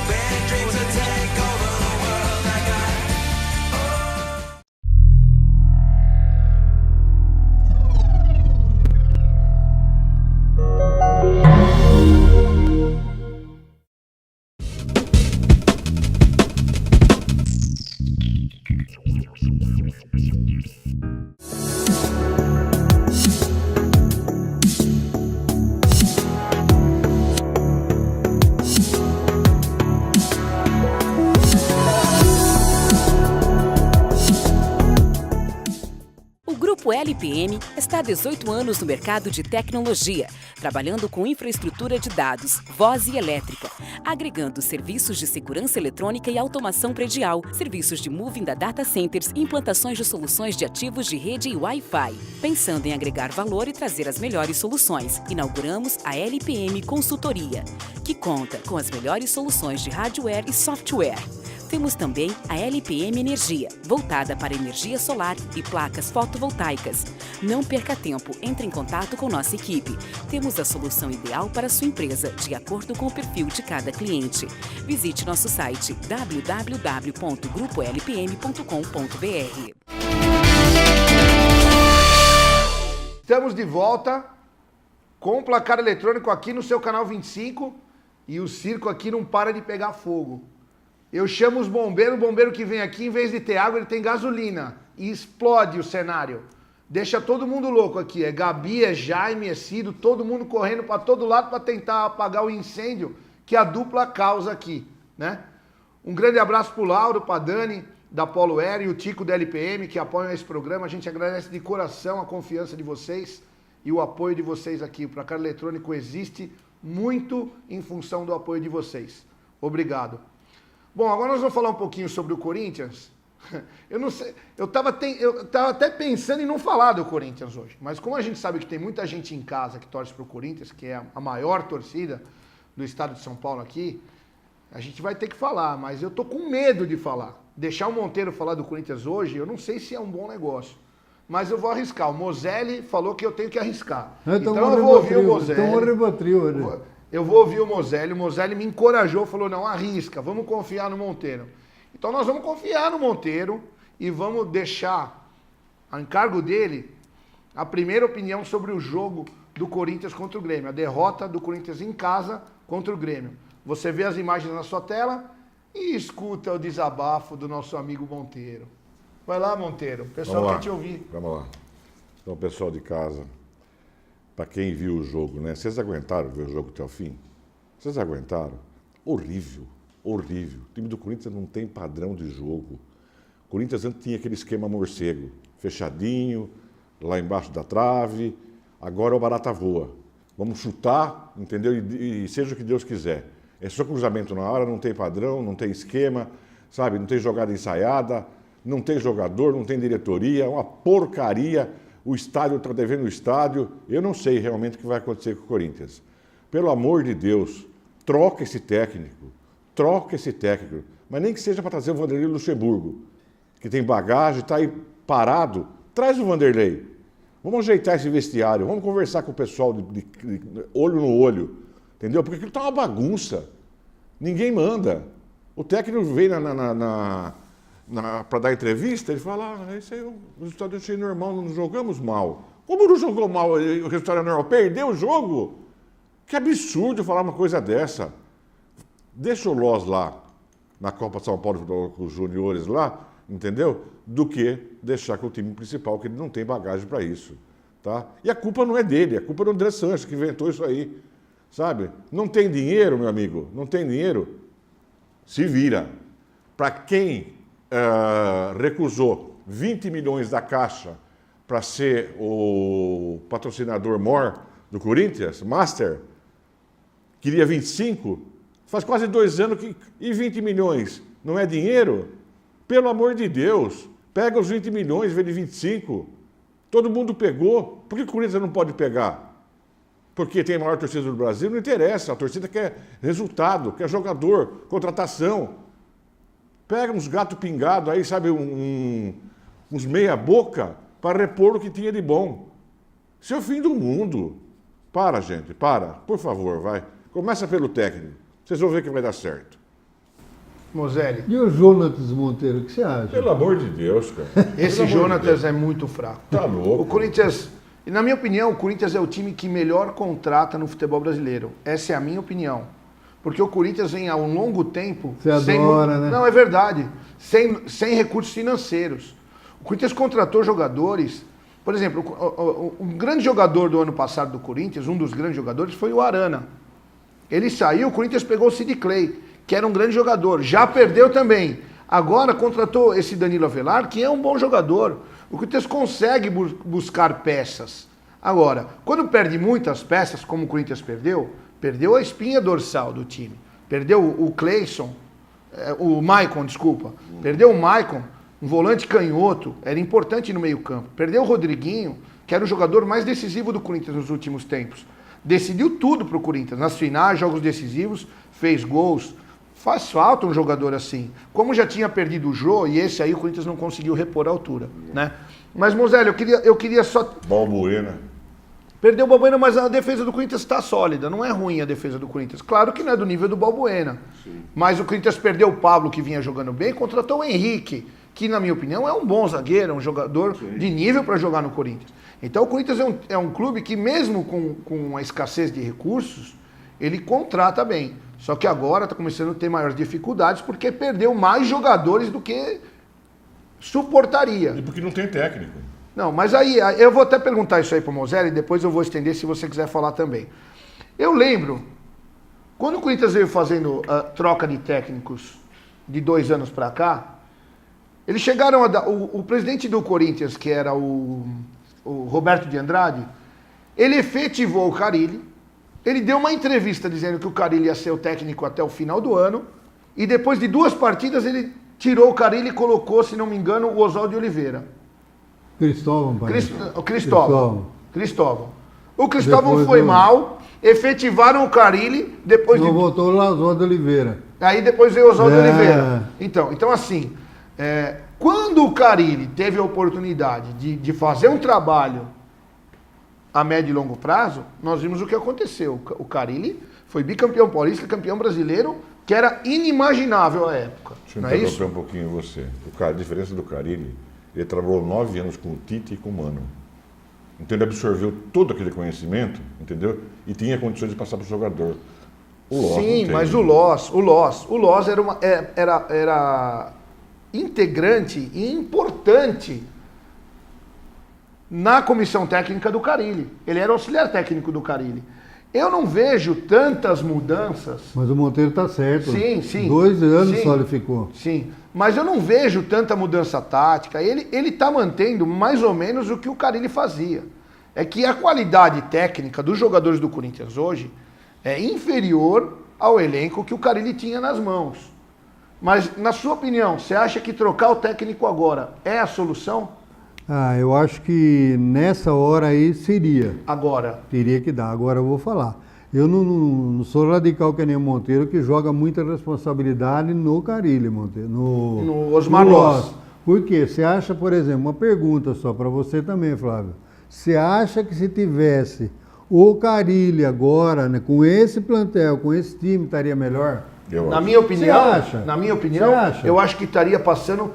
bad dreams to take over the world. I got O Grupo LPM está há 18 anos no mercado de tecnologia, trabalhando com infraestrutura de dados, voz e elétrica, agregando serviços de segurança eletrônica e automação predial, serviços de moving da data centers e implantações de soluções de ativos de rede e Wi-Fi. Pensando em agregar valor e trazer as melhores soluções, inauguramos a LPM Consultoria, que conta com as melhores soluções de hardware e software. Temos também a LPM Energia, voltada para energia solar e placas fotovoltaicas. Não perca tempo, entre em contato com nossa equipe. Temos a solução ideal para a sua empresa, de acordo com o perfil de cada cliente. Visite nosso site www.grupolpm.com.br. Estamos de volta com o placar eletrônico aqui no seu canal 25 e o circo aqui não para de pegar fogo. Eu chamo os bombeiros, o bombeiro que vem aqui, em vez de ter água, ele tem gasolina e explode o cenário. Deixa todo mundo louco aqui. É Gabi, é Jaime, é Cido, todo mundo correndo para todo lado para tentar apagar o incêndio que a dupla causa aqui, né? Um grande abraço pro Lauro, pra Dani, da Polo Aero, e o Tico da LPM, que apoiam esse programa. A gente agradece de coração a confiança de vocês e o apoio de vocês aqui. O Placar Eletrônico existe muito em função do apoio de vocês. Obrigado. Bom, agora nós vamos falar um pouquinho sobre o Corinthians. Eu não sei, eu tava até pensando em não falar do Corinthians hoje, mas como a gente sabe que tem muita gente em casa que torce pro Corinthians, que é a maior torcida do estado de São Paulo aqui, a gente vai ter que falar, mas eu tô com medo de falar. Deixar o Monteiro falar do Corinthians hoje, eu não sei se é um bom negócio, mas eu vou arriscar. O Moselli falou que eu tenho que arriscar. Então eu vou ouvir o Moselli. Eu vou ouvir o Moselli me encorajou, falou, não, arrisca, vamos confiar no Monteiro. Então nós vamos confiar no Monteiro e vamos deixar a encargo dele a primeira opinião sobre o jogo do Corinthians contra o Grêmio, a derrota do Corinthians em casa contra o Grêmio. Você vê as imagens na sua tela e escuta o desabafo do nosso amigo Monteiro. Vai lá, Monteiro. O pessoal quer te ouvir. Vamos lá. Então, pessoal de casa, para quem viu o jogo, né? Vocês aguentaram ver o jogo até o fim? Vocês aguentaram? Horrível, horrível. O time do Corinthians não tem padrão de jogo. O Corinthians antes tinha aquele esquema morcego, fechadinho, lá embaixo da trave. Agora o barata voa. Vamos chutar, entendeu? E seja o que Deus quiser. É só cruzamento na hora, não tem padrão, não tem esquema, sabe? Não tem jogada ensaiada, não tem jogador, não tem diretoria, é uma porcaria. O estádio está devendo o estádio. Eu não sei realmente o que vai acontecer com o Corinthians. Pelo amor de Deus, troca esse técnico. Troca esse técnico. Mas nem que seja para trazer o Vanderlei Luxemburgo, que tem bagagem, está aí parado. Traz o Vanderlei. Vamos ajeitar esse vestiário, vamos conversar com o pessoal de olho no olho. Entendeu? Porque aquilo está uma bagunça. Ninguém manda. O técnico vem para dar entrevista, ele fala, esse aí o resultado achei normal, não jogamos mal. Como não jogou mal, o resultado é normal? Perdeu o jogo? Que absurdo falar uma coisa dessa. Deixa o Loz lá, na Copa São Paulo com os juniores lá, entendeu? Do que deixar com o time principal, que ele não tem bagagem para isso. Tá? E a culpa não é dele, a culpa é do André Sanches, que inventou isso aí. Sabe? Não tem dinheiro, meu amigo, não tem dinheiro, se vira. Para quem recusou 20 milhões da Caixa para ser o patrocinador maior do Corinthians, Master, queria 25, faz quase 2 anos que... E 20 milhões não é dinheiro? Pelo amor de Deus, pega os 20 milhões, vende 25. Todo mundo pegou. Por que o Corinthians não pode pegar? Porque tem a maior torcida do Brasil? Não interessa. A torcida quer resultado, quer jogador, contratação. Pega uns gatos pingados aí, sabe, uns meia-boca para repor o que tinha de bom. Isso é o fim do mundo. Para, gente, para. Por favor, vai. Começa pelo técnico. Vocês vão ver que vai dar certo. Moselli. E o Jonatas Monteiro, o que você acha? Pelo amor de Deus, cara. Esse Jonatas é muito fraco. Tá louco. O Corinthians, na minha opinião, o Corinthians é o time que melhor contrata no futebol brasileiro. Essa é a minha opinião. Porque o Corinthians vem há um longo tempo... Você adora, né? Não, é verdade. Sem recursos financeiros. O Corinthians contratou jogadores... Por exemplo, um grande jogador do ano passado do Corinthians, um dos grandes jogadores, foi o Arana. Ele saiu, o Corinthians pegou o Sid Clay, que era um grande jogador. Já perdeu também. Agora contratou esse Danilo Avelar, que é um bom jogador. O Corinthians consegue buscar peças. Agora, quando perde muitas peças, como o Corinthians perdeu a espinha dorsal do time. Perdeu o Cleison, o Maicon, desculpa. Perdeu o Maicon, um volante canhoto, era importante no meio-campo. Perdeu o Rodriguinho, que era o jogador mais decisivo do Corinthians nos últimos tempos. Decidiu tudo pro Corinthians. Nas finais, jogos decisivos, fez gols. Faz falta um jogador assim. Como já tinha perdido o Jô, e esse aí o Corinthians não conseguiu repor a altura, né? Mas, Moselli, eu queria só... Balbuena. Perdeu o Balbuena, mas a defesa do Corinthians está sólida. Não é ruim a defesa do Corinthians. Claro que não é do nível do Balbuena. Sim. Mas o Corinthians perdeu o Pablo, que vinha jogando bem, contratou o Henrique, que, na minha opinião, é um bom zagueiro, um jogador de nível para jogar no Corinthians. Então, o Corinthians é um clube que, mesmo com a escassez de recursos, ele contrata bem. Só que agora está começando a ter maiores dificuldades porque perdeu mais jogadores do que suportaria. E porque não tem técnico. Não, mas aí, eu vou até perguntar isso aí para o Moselli e depois eu vou estender se você quiser falar também. Eu lembro, quando o Corinthians veio fazendo a troca de técnicos de 2 anos para cá, eles chegaram a dar... O presidente do Corinthians, que era o Roberto de Andrade, ele efetivou o Carille, ele deu uma entrevista dizendo que o Carille ia ser o técnico até o final do ano, e depois de 2 partidas ele tirou o Carille e colocou, se não me engano, o Oswaldo de Oliveira. Cristóvão, parece. Cristóvão. O Cristóvão foi mal, efetivaram o Carille, depois não voltou o Oswaldo de Oliveira. Aí depois veio o Oswaldo de Oliveira. Então assim, quando o Carille teve a oportunidade de fazer um trabalho a médio e longo prazo, nós vimos o que aconteceu. O Carille foi bicampeão paulista, campeão brasileiro, que era inimaginável à época. Deixa eu não é isso? interromper um pouquinho você. A diferença do Carille, ele trabalhou 9 anos com o Tite e com o Mano. Então ele absorveu todo aquele conhecimento, entendeu? E tinha condições de passar para o jogador. O Loz sim, mas o Loz era integrante e importante na comissão técnica do Carille. Ele era auxiliar técnico do Carille. Eu não vejo tantas mudanças. Mas o Monteiro está certo. Sim, sim. 2 anos Sim, só ele ficou. Sim, mas eu não vejo tanta mudança tática. Ele está mantendo mais ou menos o que o Carille fazia. É que a qualidade técnica dos jogadores do Corinthians hoje é inferior ao elenco que o Carille tinha nas mãos. Mas, na sua opinião, você acha que trocar o técnico agora é a solução? Ah, eu acho que nessa hora aí seria. Agora. Teria que dar. Agora eu vou falar. Eu não sou radical que nem o Monteiro, que joga muita responsabilidade no Carille, Monteiro. No Osmar no Loss. Por quê? Você acha, por exemplo, uma pergunta só para você também, Flávio. Você acha que se tivesse o Carille agora, né, com esse plantel, com esse time, estaria melhor? Na minha opinião, Você acha? na minha opinião, Você acha? eu acho que estaria passando.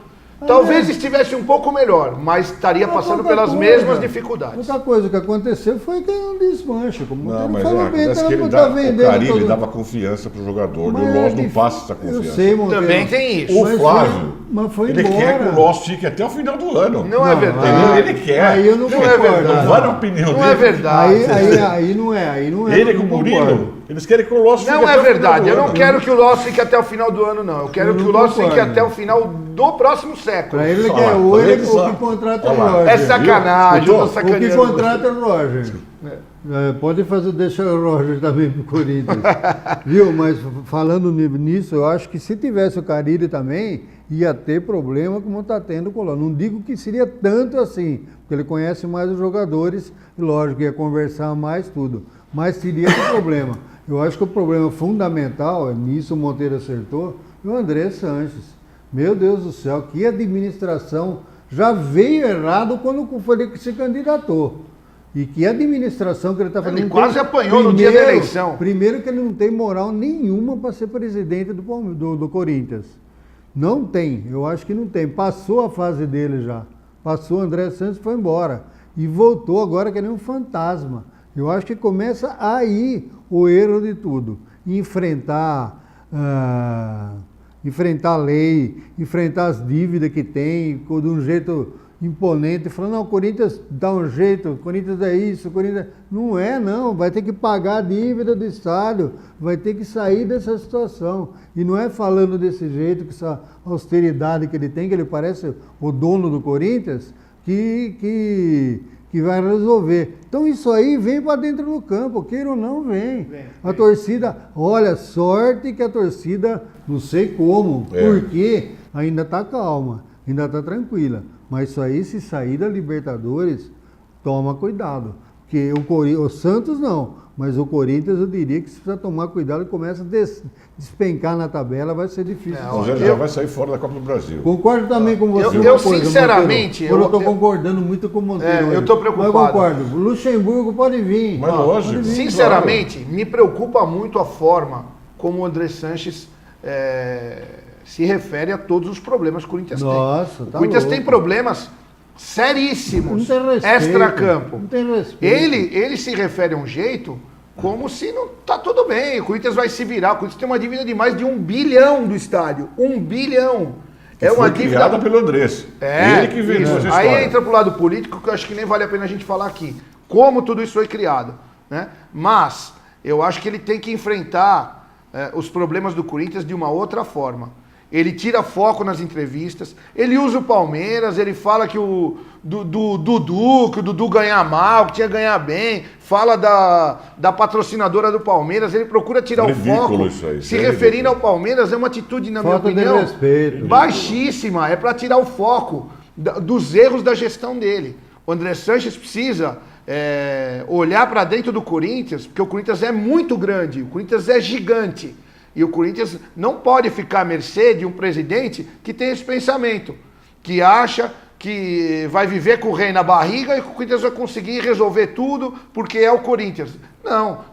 Talvez estivesse um pouco melhor, mas estaria passando pelas mesmas dificuldades. Outra coisa que aconteceu foi que não desmancha. Como Não, ele mas falou bem, acontece que ele tá o vendendo Carille todo- dava confiança pro jogador. Mas E o Loss é não difícil. passa essa confiança. Eu sei, Monteiro. Também tem isso. O Mas Flávio, mas foi ele embora. quer que o Loss fique até o final do ano. Não é verdade. Entendeu? Ele quer. Aí eu não Não é concordo. verdade. Não vale a opinião Não dele. é verdade. Aí não é. Ele eu com o não Murilo, concordo. eles querem que o Loss fique Não até é o final verdade. do Eu não ano. quero que o Loss fique até o final do ano, não. Eu quero Eu que não o Loss fique concordo. até o final do próximo século. Pra ele Olha que é lá, ou tá ele vendo ou só? que contrata o Olha lá. Roger. É sacanagem, eu tô Escutou? O que sacaneando. contrata é o Roger. Pode fazer, deixar o Roger também pro Corinthians. Viu? Mas falando nisso, eu acho que se tivesse o Carille também, ia ter problema como está tendo o Colón. Não digo que seria tanto assim, porque ele conhece mais os jogadores, e lógico, ia conversar mais tudo. Mas teria um problema. Eu acho que o problema fundamental, nisso o Monteiro acertou, é o André Sanches. Meu Deus do céu, que administração já veio errado quando foi que se candidatou. E que administração que ele está fazendo. Ele quase apanhou no dia da eleição. Primeiro que ele não tem moral nenhuma para ser presidente do Corinthians. Não tem, eu acho que não tem. Passou a fase dele já. Passou, André Santos foi embora. E voltou agora que nem um fantasma. Eu acho que começa aí o erro de tudo. Enfrentar a lei, enfrentar as dívidas que tem, de um jeito imponente, falando, não, o Corinthians dá um jeito, o Corinthians é isso, o Corinthians... Não é, não, vai ter que pagar a dívida do estádio, vai ter que sair dessa situação. E não é falando desse jeito, com essa austeridade que ele tem, que ele parece o dono do Corinthians, que vai resolver. Então isso aí vem para dentro do campo, queira ou não, vem. A torcida, olha, sorte que a torcida, não sei como, porque ainda está calma, ainda está tranquila. Mas isso aí, se sair da Libertadores, toma cuidado. Porque o Santos não, mas o Corinthians eu diria que se precisa tomar cuidado e começa a despencar na tabela, vai ser difícil. O Zé já vai sair fora da Copa do Brasil. Concordo também com você. Eu uma coisa, sinceramente, Monteiro. Eu estou concordando muito com o Monteiro. eu tô preocupado. Mas eu concordo. O Luxemburgo pode vir. Mas lógico. Pode vir. Sinceramente, me preocupa muito a forma como o André Sanches se refere a todos os problemas que o Corinthians Nossa, tem. O tá Corinthians louco. tem problemas seríssimos, Não tem respeito. extra-campo. Não tem respeito. Ele se refere a um jeito como se não tá tudo bem, o Corinthians vai se virar, o Corinthians tem uma dívida de mais de 1 bilhão do estádio, 1 bilhão. Que foi criada pelo Andrés. Ele que veio isso. essa história. Aí entra pro lado político, que eu acho que nem vale a pena a gente falar aqui. Como tudo isso foi criado, né? Mas eu acho que ele tem que enfrentar os problemas do Corinthians de uma outra forma. Ele tira foco nas entrevistas, ele usa o Palmeiras, ele fala que o Dudu ganha mal, que tinha que ganhar bem, fala da patrocinadora do Palmeiras, ele procura tirar o Ridículo foco. isso aí, Se é referindo ridículo. ao Palmeiras, é uma atitude, na Falta de minha opinião, respeito. baixíssima, é para tirar o foco dos erros da gestão dele. O André Sanches precisa olhar para dentro do Corinthians, porque o Corinthians é muito grande, o Corinthians é gigante. E o Corinthians não pode ficar à mercê de um presidente que tem esse pensamento, que acha que vai viver com o rei na barriga e que o Corinthians vai conseguir resolver tudo porque é o Corinthians.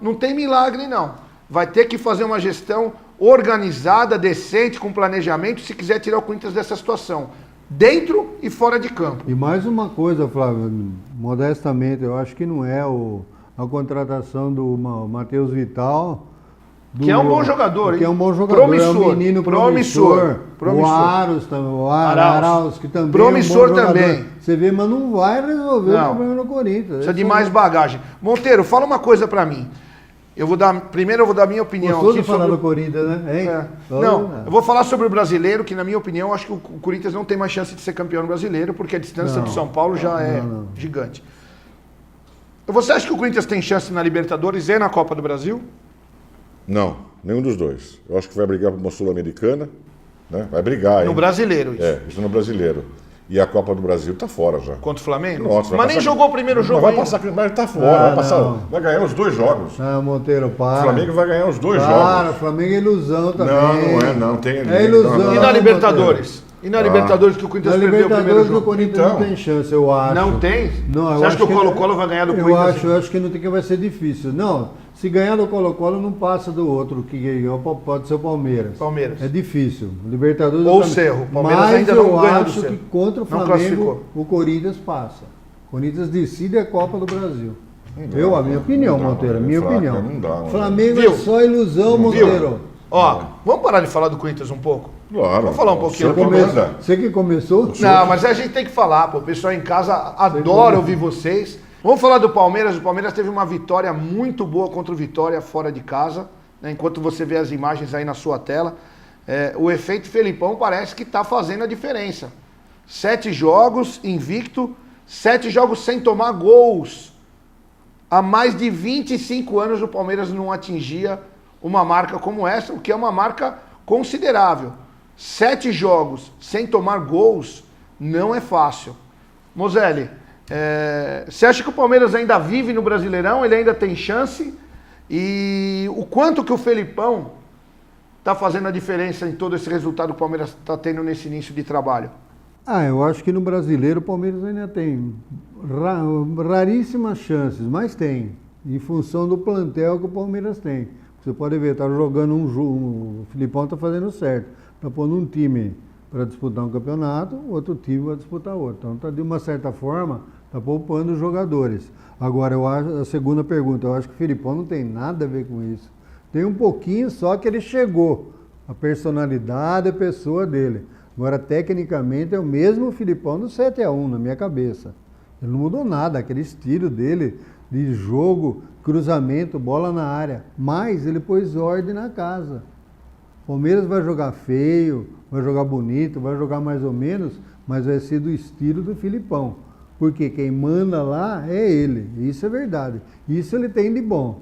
Não tem milagre não. Vai ter que fazer uma gestão organizada, decente, com planejamento, se quiser tirar o Corinthians dessa situação, dentro e fora de campo. E mais uma coisa, Flávio, modestamente, eu acho que não é a contratação do Matheus Vital Que é um bom jogador, Que hein? é um bom jogador. Promissor. É um menino promissor. O Aros também. O Arauz, que também Promissor é um bom jogador. também. Você vê, mas não vai resolver Não. o problema no Corinthians. Precisa de Esse mais é- bagagem. Monteiro, fala uma coisa pra mim. Primeiro eu vou dar minha opinião Gostou aqui de falar sobre... do Corinthians, né? Hein? É. Só- Não, eu vou falar sobre o brasileiro, que na minha opinião, eu acho que o Corinthians não tem mais chance de ser campeão brasileiro, porque a distância Não. do São Paulo já é Não. gigante. Você acha que o Corinthians tem chance na Libertadores e na Copa do Brasil? Não, nenhum dos dois. Eu acho que vai brigar por uma Sul-Americana, né? Vai brigar, hein? No brasileiro, isso. Isso no brasileiro. E a Copa do Brasil tá fora já. Contra o Flamengo? Nossa, vai Mas nem passar- jogou o primeiro jogo Vai ainda. passar, mas tá fora, não. vai ganhar os 2 jogos. Ah, Monteiro, para. O Flamengo vai ganhar os 2 Para, jogos. o Flamengo é ilusão também. Não tem. É ilusão. não, E não. na Libertadores? E na Libertadores que o Corinthians Na perdeu o primeiro Libertadores o jogo? Corinthians Então. não tem chance, eu acho. Não tem? Não, eu Você acha acho que o Colo-Colo vai ganhar do eu Corinthians? acho que não tem, que vai ser difícil. Não, se ganhar do Colo-Colo não passa do outro, que ganhou, pode ser o Palmeiras. Palmeiras. É difícil. Libertadores Ou o também. Cerro. O Palmeiras Mas ainda não eu ganhou do acho Cerro. que contra o Não Flamengo classificou. o Corinthians passa. O Corinthians decide a Copa do Brasil. A minha opinião, não dá, Monteiro, a é minha fraco, opinião. não dá, mano. Flamengo Viu? é só ilusão, Viu? Monteiro. Ó, vamos parar de falar do Corinthians um pouco? Claro. Vamos falar um pouquinho Você do Palmeiras? comanda. Você que começou? Não, mas a gente tem que falar, pô. O pessoal em casa adora ouvir vocês. Vamos falar do Palmeiras. O Palmeiras teve uma vitória muito boa contra o Vitória fora de casa, né? Enquanto você vê as imagens aí na sua tela. O efeito Felipão parece que está fazendo a diferença. 7 jogos invicto, 7 jogos sem tomar gols. Há mais de 25 anos o Palmeiras não atingia uma marca como essa, o que é uma marca considerável. 7 jogos sem tomar gols não é fácil. Moselli, você acha que o Palmeiras ainda vive no Brasileirão? Ele ainda tem chance? E o quanto que o Felipão está fazendo a diferença em todo esse resultado que o Palmeiras está tendo nesse início de trabalho? Eu acho que no Brasileiro o Palmeiras ainda tem raríssimas chances, mas tem, em função do plantel que o Palmeiras tem. Você pode ver, está jogando um jogo, o Filipão está fazendo certo, está pondo um time para disputar um campeonato, outro time vai disputar outro. Então, tá, de uma certa forma, está poupando os jogadores. Agora, eu acho, a segunda pergunta, eu acho que o Filipão não tem nada a ver com isso. Tem um pouquinho só que ele chegou, a personalidade, a pessoa dele. Agora, tecnicamente, é o mesmo Filipão do 7-1 na minha cabeça. Ele não mudou nada, aquele estilo dele de jogo, cruzamento, bola na área. Mas ele pôs ordem na casa. O Palmeiras vai jogar feio, vai jogar bonito, vai jogar mais ou menos, mas vai ser do estilo do Filipão. Porque quem manda lá é ele. Isso é verdade. Isso ele tem de bom.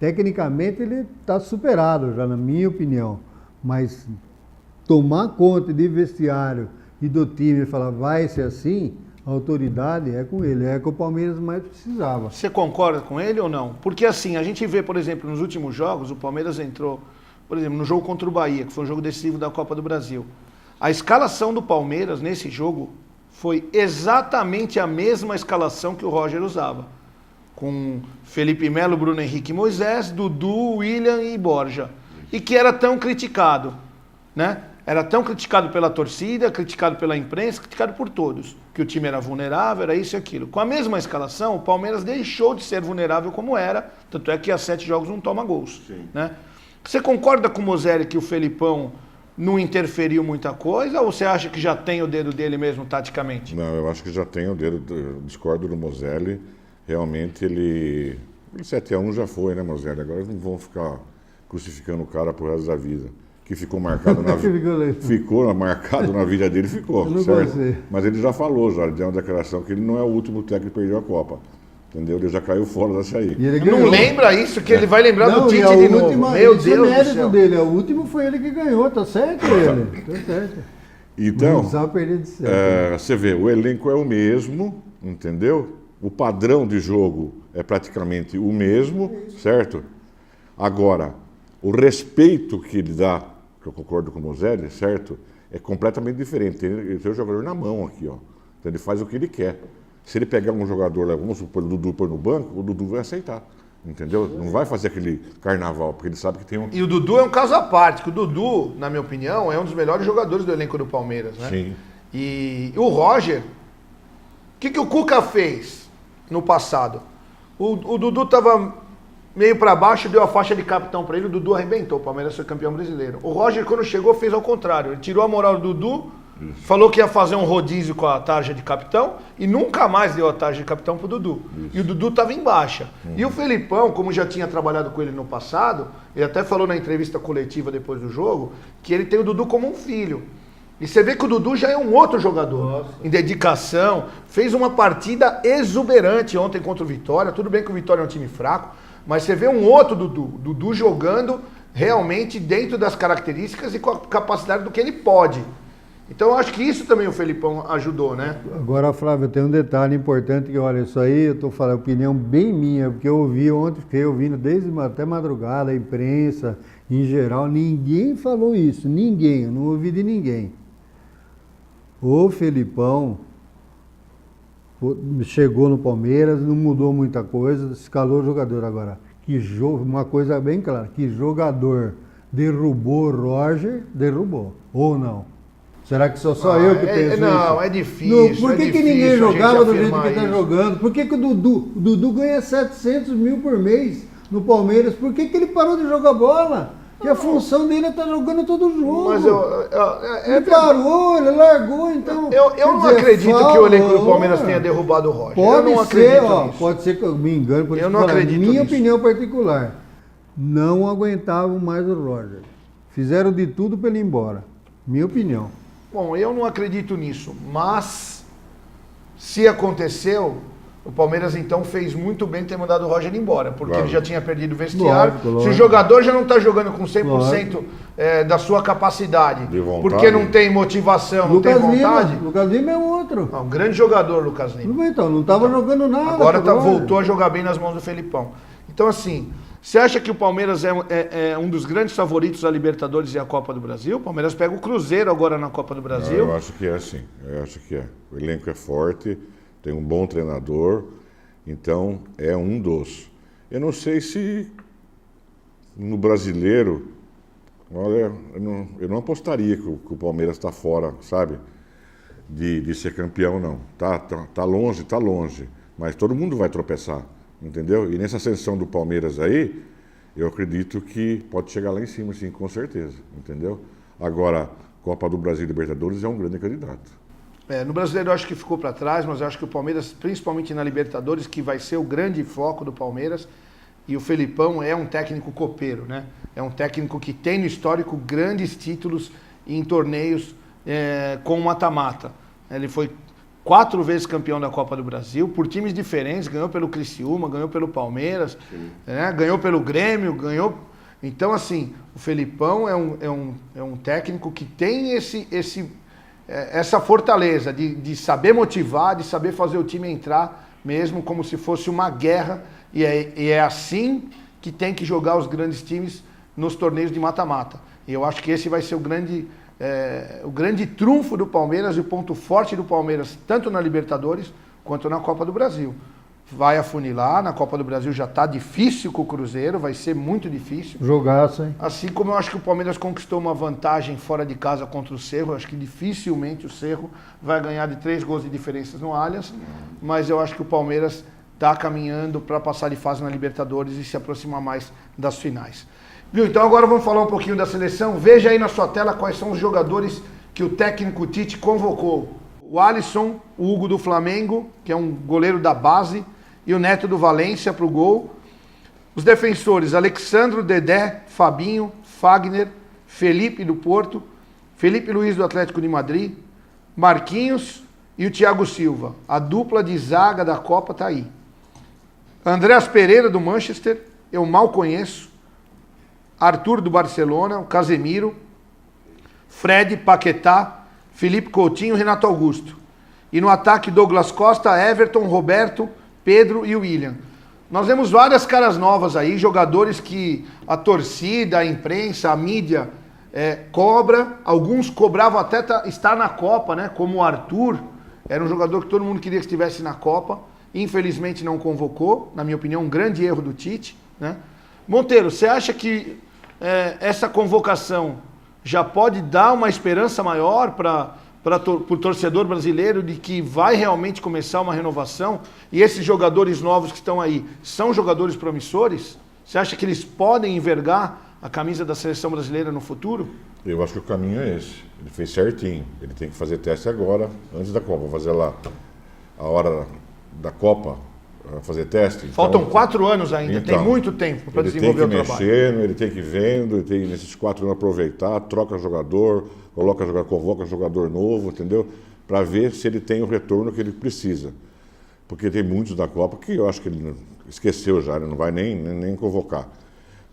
Tecnicamente ele está superado já, na minha opinião. Mas tomar conta de vestiário e do time e falar vai ser assim, a autoridade é com ele. É que o Palmeiras mais precisava. Você concorda com ele ou não? Porque assim, a gente vê, por exemplo, nos últimos jogos, o Palmeiras entrou, por exemplo, no jogo contra o Bahia, que foi um jogo decisivo da Copa do Brasil. A escalação do Palmeiras nesse jogo foi exatamente a mesma escalação que o Roger usava. Com Felipe Melo, Bruno Henrique e Moisés, Dudu, William e Borja. E que era tão criticado, né? Era tão criticado pela torcida, criticado pela imprensa, criticado por todos. Que o time era vulnerável, era isso e aquilo. Com a mesma escalação, o Palmeiras deixou de ser vulnerável como era, tanto é que há 7 jogos não toma gols. Né? Você concorda com o Moselli que o Felipão não interferiu muita coisa, ou você acha que já tem o dedo dele mesmo taticamente? Não, eu acho que já tem o dedo, discordo do Moselli. Realmente ele 7-1 já foi, né, Moselli? Agora eles não vão ficar crucificando o cara pro resto da vida. Que ficou marcado na vida. Ficou marcado na vida dele, ficou, certo? Mas ele já falou, já deu uma declaração que ele não é o último técnico que perdeu a Copa. Entendeu? Ele já caiu fora dessa aí. Não lembra isso, que ele vai lembrar do Tite de novo. Meu Deus do céu. Dele, o último foi ele que ganhou, tá certo ele? Tá certo. Então, não precisava perder de certo. Você vê, o elenco é o mesmo, entendeu? O padrão de jogo é praticamente o mesmo, certo? Agora, o respeito que ele dá, que eu concordo com o Moselli, certo? É completamente diferente. Ele tem o jogador na mão aqui, ó. Então ele faz o que ele quer. Se ele pegar um jogador, vamos supor, o Dudu pôr no banco, o Dudu vai aceitar. Entendeu? Não vai fazer aquele carnaval, porque ele sabe que tem um... E o Dudu é um caso à parte, que o Dudu, na minha opinião, é um dos melhores jogadores do elenco do Palmeiras, né? Sim. E o Roger, o que o Cuca fez no passado? O Dudu estava meio para baixo, deu a faixa de capitão para ele, o Dudu arrebentou, o Palmeiras foi campeão brasileiro. O Roger, quando chegou, fez ao contrário, ele tirou a moral do Dudu, falou que ia fazer um rodízio com a tarja de capitão e nunca mais deu a tarja de capitão pro Dudu. E o Dudu estava em baixa. E o Felipão, como já tinha trabalhado com ele no passado, ele até falou na entrevista coletiva depois do jogo, que ele tem o Dudu como um filho. E você vê que o Dudu já é um outro jogador, em dedicação, fez uma partida exuberante ontem contra o Vitória, tudo bem que o Vitória é um time fraco, mas você vê um outro Dudu jogando realmente dentro das características e com a capacidade do que ele pode. Então eu acho que isso também o Felipão ajudou, né? Agora, Flávio, tem um detalhe importante que, olha, isso aí eu estou falando, opinião bem minha, porque eu ouvi ontem, fiquei ouvindo desde até madrugada, a imprensa, em geral, ninguém falou isso, ninguém, eu não ouvi de ninguém. O Felipão chegou no Palmeiras, não mudou muita coisa, escalou o jogador agora. Uma coisa bem clara, que jogador derrubou o Roger, derrubou, ou não? Será que só eu que penso isso? Não, é difícil. Por que ninguém jogava do jeito que está jogando? Por que o Dudu ganha 700 mil por mês no Palmeiras? Por que ele parou de jogar bola? Que a função dele é estar jogando todo jogo. Mas ele parou, ele largou, então... Eu não acredito que o elenco do Palmeiras tenha derrubado o Roger. Pode eu não ser, acredito nisso. Pode ser que eu me engane, por Eu não acredito minha nisso. opinião particular, não aguentavam mais o Roger. Fizeram de tudo para ele ir embora. Minha opinião. Bom, eu não acredito nisso, mas se aconteceu, o Palmeiras então fez muito bem ter mandado o Roger embora, porque Claro. ele já tinha perdido o vestiário. Lógico. Se o jogador já não está jogando com 100% da sua capacidade, De vontade. porque não tem motivação, não tem vontade. Lucas Lima é outro. Um grande jogador, Lucas Lima. Então, não estava jogando nada. Agora pro Roger. voltou a jogar bem nas mãos do Felipão. Então, assim, você acha que o Palmeiras é um dos grandes favoritos da Libertadores e a Copa do Brasil? O Palmeiras pega o Cruzeiro agora na Copa do Brasil. Eu acho que é assim, eu acho que é. O elenco é forte, tem um bom treinador, então é um dos. Eu não sei se no brasileiro, olha, eu não apostaria que o Palmeiras está fora, sabe, de ser campeão, não. Tá longe, mas todo mundo vai tropeçar, entendeu? E nessa ascensão do Palmeiras aí, eu acredito que pode chegar lá em cima, sim, com certeza, entendeu? Agora, Copa do Brasil e Libertadores é um grande candidato. No Brasileiro eu acho que ficou para trás, mas eu acho que o Palmeiras, principalmente na Libertadores, que vai ser o grande foco do Palmeiras, e o Felipão é um técnico copeiro, né? É um técnico que tem no histórico grandes títulos em torneios com mata-mata. Ele foi 4 vezes campeão da Copa do Brasil, por times diferentes, ganhou pelo Criciúma, ganhou pelo Palmeiras, ganhou pelo Grêmio, ganhou... Então, assim, o Felipão é um técnico que tem essa fortaleza de saber motivar, de saber fazer o time entrar mesmo como se fosse uma guerra, e é assim que tem que jogar os grandes times nos torneios de mata-mata. E eu acho que esse vai ser o grande trunfo do Palmeiras e o ponto forte do Palmeiras, tanto na Libertadores quanto na Copa do Brasil. Vai afunilar, na Copa do Brasil já está difícil com o Cruzeiro, vai ser muito difícil. Jogaço, hein? Assim como eu acho que o Palmeiras conquistou uma vantagem fora de casa contra o Cerro, eu acho que dificilmente o Cerro vai ganhar de 3 gols de diferença no Allianz, mas eu acho que o Palmeiras está caminhando para passar de fase na Libertadores e se aproximar mais das finais. Viu? Então agora vamos falar um pouquinho da seleção. Veja aí na sua tela quais são os jogadores que o técnico Tite convocou. O Alisson, o Hugo do Flamengo, que é um goleiro da base, e o Neto do Valência para o gol. Os defensores, Alexandro, Dedé, Fabinho, Fagner, Felipe do Porto, Felipe Luiz do Atlético de Madrid, Marquinhos e o Thiago Silva. A dupla de zaga da Copa está aí. Andreas Pereira do Manchester, eu mal conheço. Arthur do Barcelona, o Casemiro, Fred, Paquetá, Felipe Coutinho e Renato Augusto. E no ataque, Douglas Costa, Everton, Roberto, Pedro e William. Nós vemos várias caras novas aí, jogadores que a torcida, a imprensa, a mídia cobra. Alguns cobravam até estar na Copa, né? Como o Arthur, era um jogador que todo mundo queria que estivesse na Copa. Infelizmente não convocou, na minha opinião, um grande erro do Tite, né? Monteiro, você acha que essa convocação já pode dar uma esperança maior para o torcedor brasileiro de que vai realmente começar uma renovação? E esses jogadores novos que estão aí, são jogadores promissores? Você acha que eles podem envergar a camisa da seleção brasileira no futuro? Eu acho que o caminho é esse. Ele fez certinho. Ele tem que fazer teste agora, antes da Copa. Fazer lá a hora da Copa, fazer teste. Faltam 4 anos ainda, tem muito tempo para desenvolver o trabalho. Ele tem que ir vendo, ele tem nesses 4 anos aproveitar, troca jogador, convoca jogador novo, entendeu? Para ver se ele tem o retorno que ele precisa. Porque tem muitos da Copa que eu acho que ele esqueceu já, ele não vai nem convocar.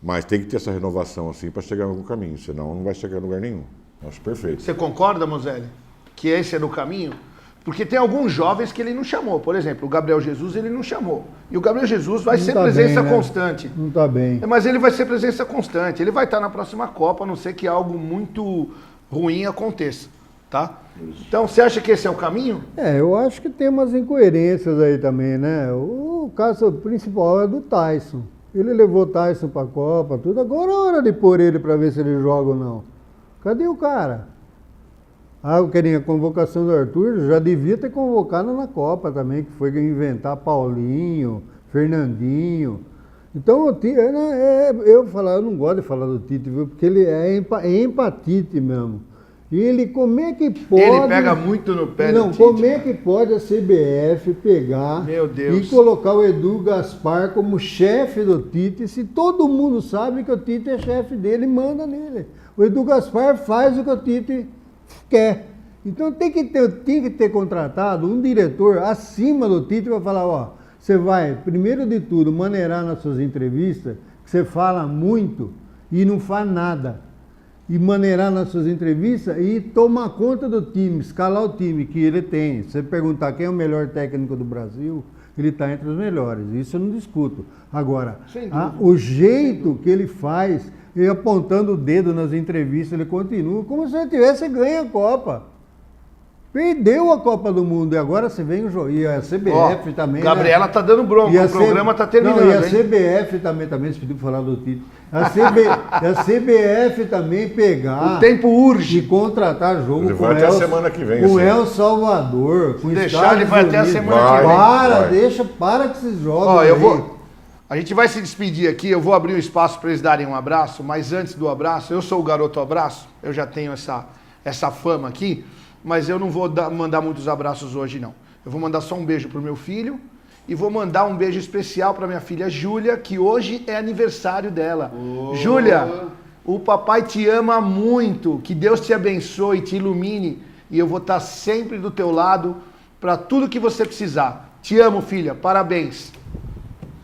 Mas tem que ter essa renovação assim para chegar em algum caminho, senão não vai chegar em lugar nenhum. Acho perfeito. Você concorda, Moselli, que esse é o caminho? Porque tem alguns jovens que ele não chamou. Por exemplo, o Gabriel Jesus ele não chamou. E o Gabriel Jesus vai ser presença constante. Não está bem. Mas ele vai ser presença constante. Ele vai estar na próxima Copa, a não ser que algo muito ruim aconteça. Tá? Então, você acha que esse é o caminho? Eu acho que tem umas incoerências aí também, né? O caso principal é do Tyson. Ele levou o Tyson para a Copa, tudo. Agora é hora de pôr ele para ver se ele joga ou não. Cadê o cara? Eu queria a convocação do Arthur, já devia ter convocado na Copa também, que foi inventar Paulinho, Fernandinho. Então, eu não gosto de falar do Tite, viu? Porque ele é empatite mesmo. E ele, como é que pode... Ele pega muito no pé do Tite. Como é que pode a CBF pegar Meu Deus. e colocar o Edu Gaspar como chefe do Tite, se todo mundo sabe que o Tite é chefe dele e manda nele. O Edu Gaspar faz o que o Tite quer. Então tem que ter contratado um diretor acima do Tite para falar, você vai, primeiro de tudo, maneirar nas suas entrevistas, que você fala muito e não faz nada. E maneirar nas suas entrevistas e tomar conta do time, escalar o time que ele tem. Se você perguntar quem é o melhor técnico do Brasil, ele está entre os melhores. Isso eu não discuto. Agora, o jeito que ele faz, ele apontando o dedo nas entrevistas, ele continua como se ele tivesse ganho a Copa. Perdeu a Copa do Mundo e agora você vem e a CBF também. Gabriela tá dando bronca, o programa tá terminando. Não, e a CBF também, você pediu para falar do Tite. A CBF também pegar. O tempo urge. E contratar jogo ele vai até a semana que vem. Com El Salvador, com deixar, ele vai até a semana que vem. Para que esses jogos. A gente vai se despedir aqui, eu vou abrir um espaço para eles darem um abraço, mas antes do abraço, eu sou o garoto abraço, eu já tenho essa fama aqui. Mas eu não vou mandar muitos abraços hoje, não. Eu vou mandar só um beijo pro meu filho e vou mandar um beijo especial para minha filha Júlia, que hoje é aniversário dela. Júlia, o papai te ama muito, que Deus te abençoe, te ilumine e eu vou estar sempre do teu lado para tudo que você precisar. Te amo, filha, parabéns.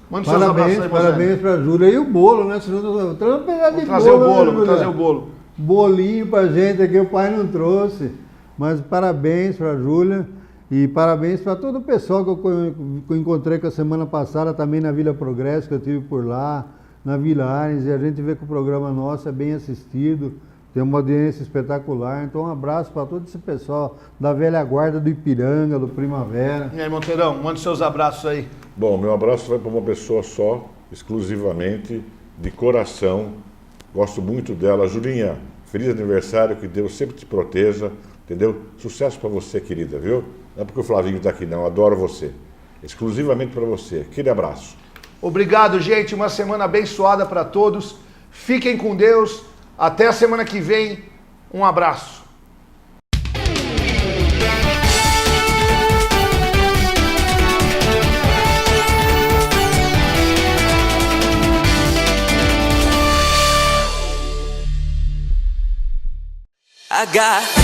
Manda seus abraços aí, parabéns para a Júlia. E o bolo, né? Vou trazer o bolo. Bolinho pra gente aqui, o pai não trouxe. Mas parabéns para a Júlia e parabéns para todo o pessoal que eu encontrei com a semana passada também na Vila Progresso, que eu estive por lá, na Vila Arens, e a gente vê que o programa nosso é bem assistido, tem uma audiência espetacular. Então um abraço para todo esse pessoal da velha guarda do Ipiranga, do Primavera. E aí, Monteirão, manda seus abraços aí. Bom, meu abraço vai para uma pessoa só, exclusivamente, de coração. Gosto muito dela. Julinha, feliz aniversário, que Deus sempre te proteja. Entendeu? Sucesso para você, querida, viu? Não é porque o Flavinho está aqui, não. Adoro você. Exclusivamente para você. Aquele abraço. Obrigado, gente. Uma semana abençoada para todos. Fiquem com Deus. Até a semana que vem. Um abraço. I got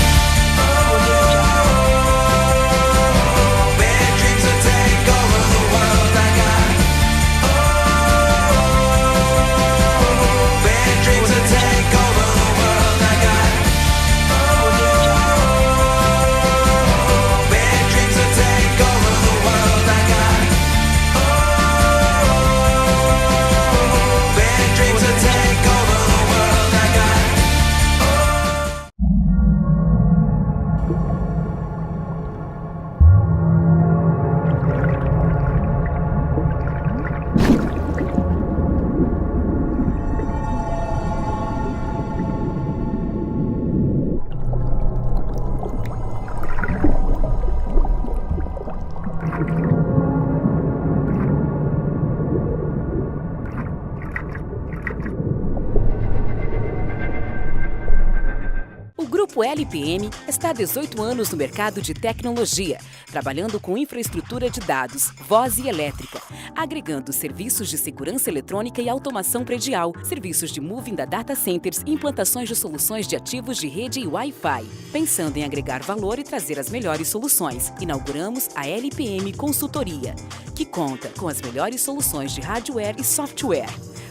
O Grupo LPM está há 18 anos no mercado de tecnologia, trabalhando com infraestrutura de dados, voz e elétrica, agregando serviços de segurança eletrônica e automação predial, serviços de moving da data centers e implantações de soluções de ativos de rede e Wi-Fi. Pensando em agregar valor e trazer as melhores soluções, inauguramos a LPM Consultoria, que conta com as melhores soluções de hardware e software.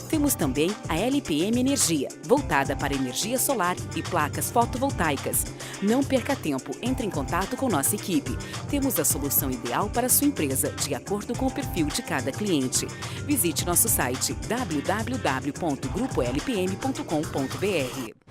Temos também a LPM Energia, voltada para energia solar e placas fotovoltaicas. Não perca tempo, entre em contato com nossa equipe. Temos a solução ideal para a sua empresa, de acordo com o perfil de cada cliente. Visite nosso site www.grupolpm.com.br.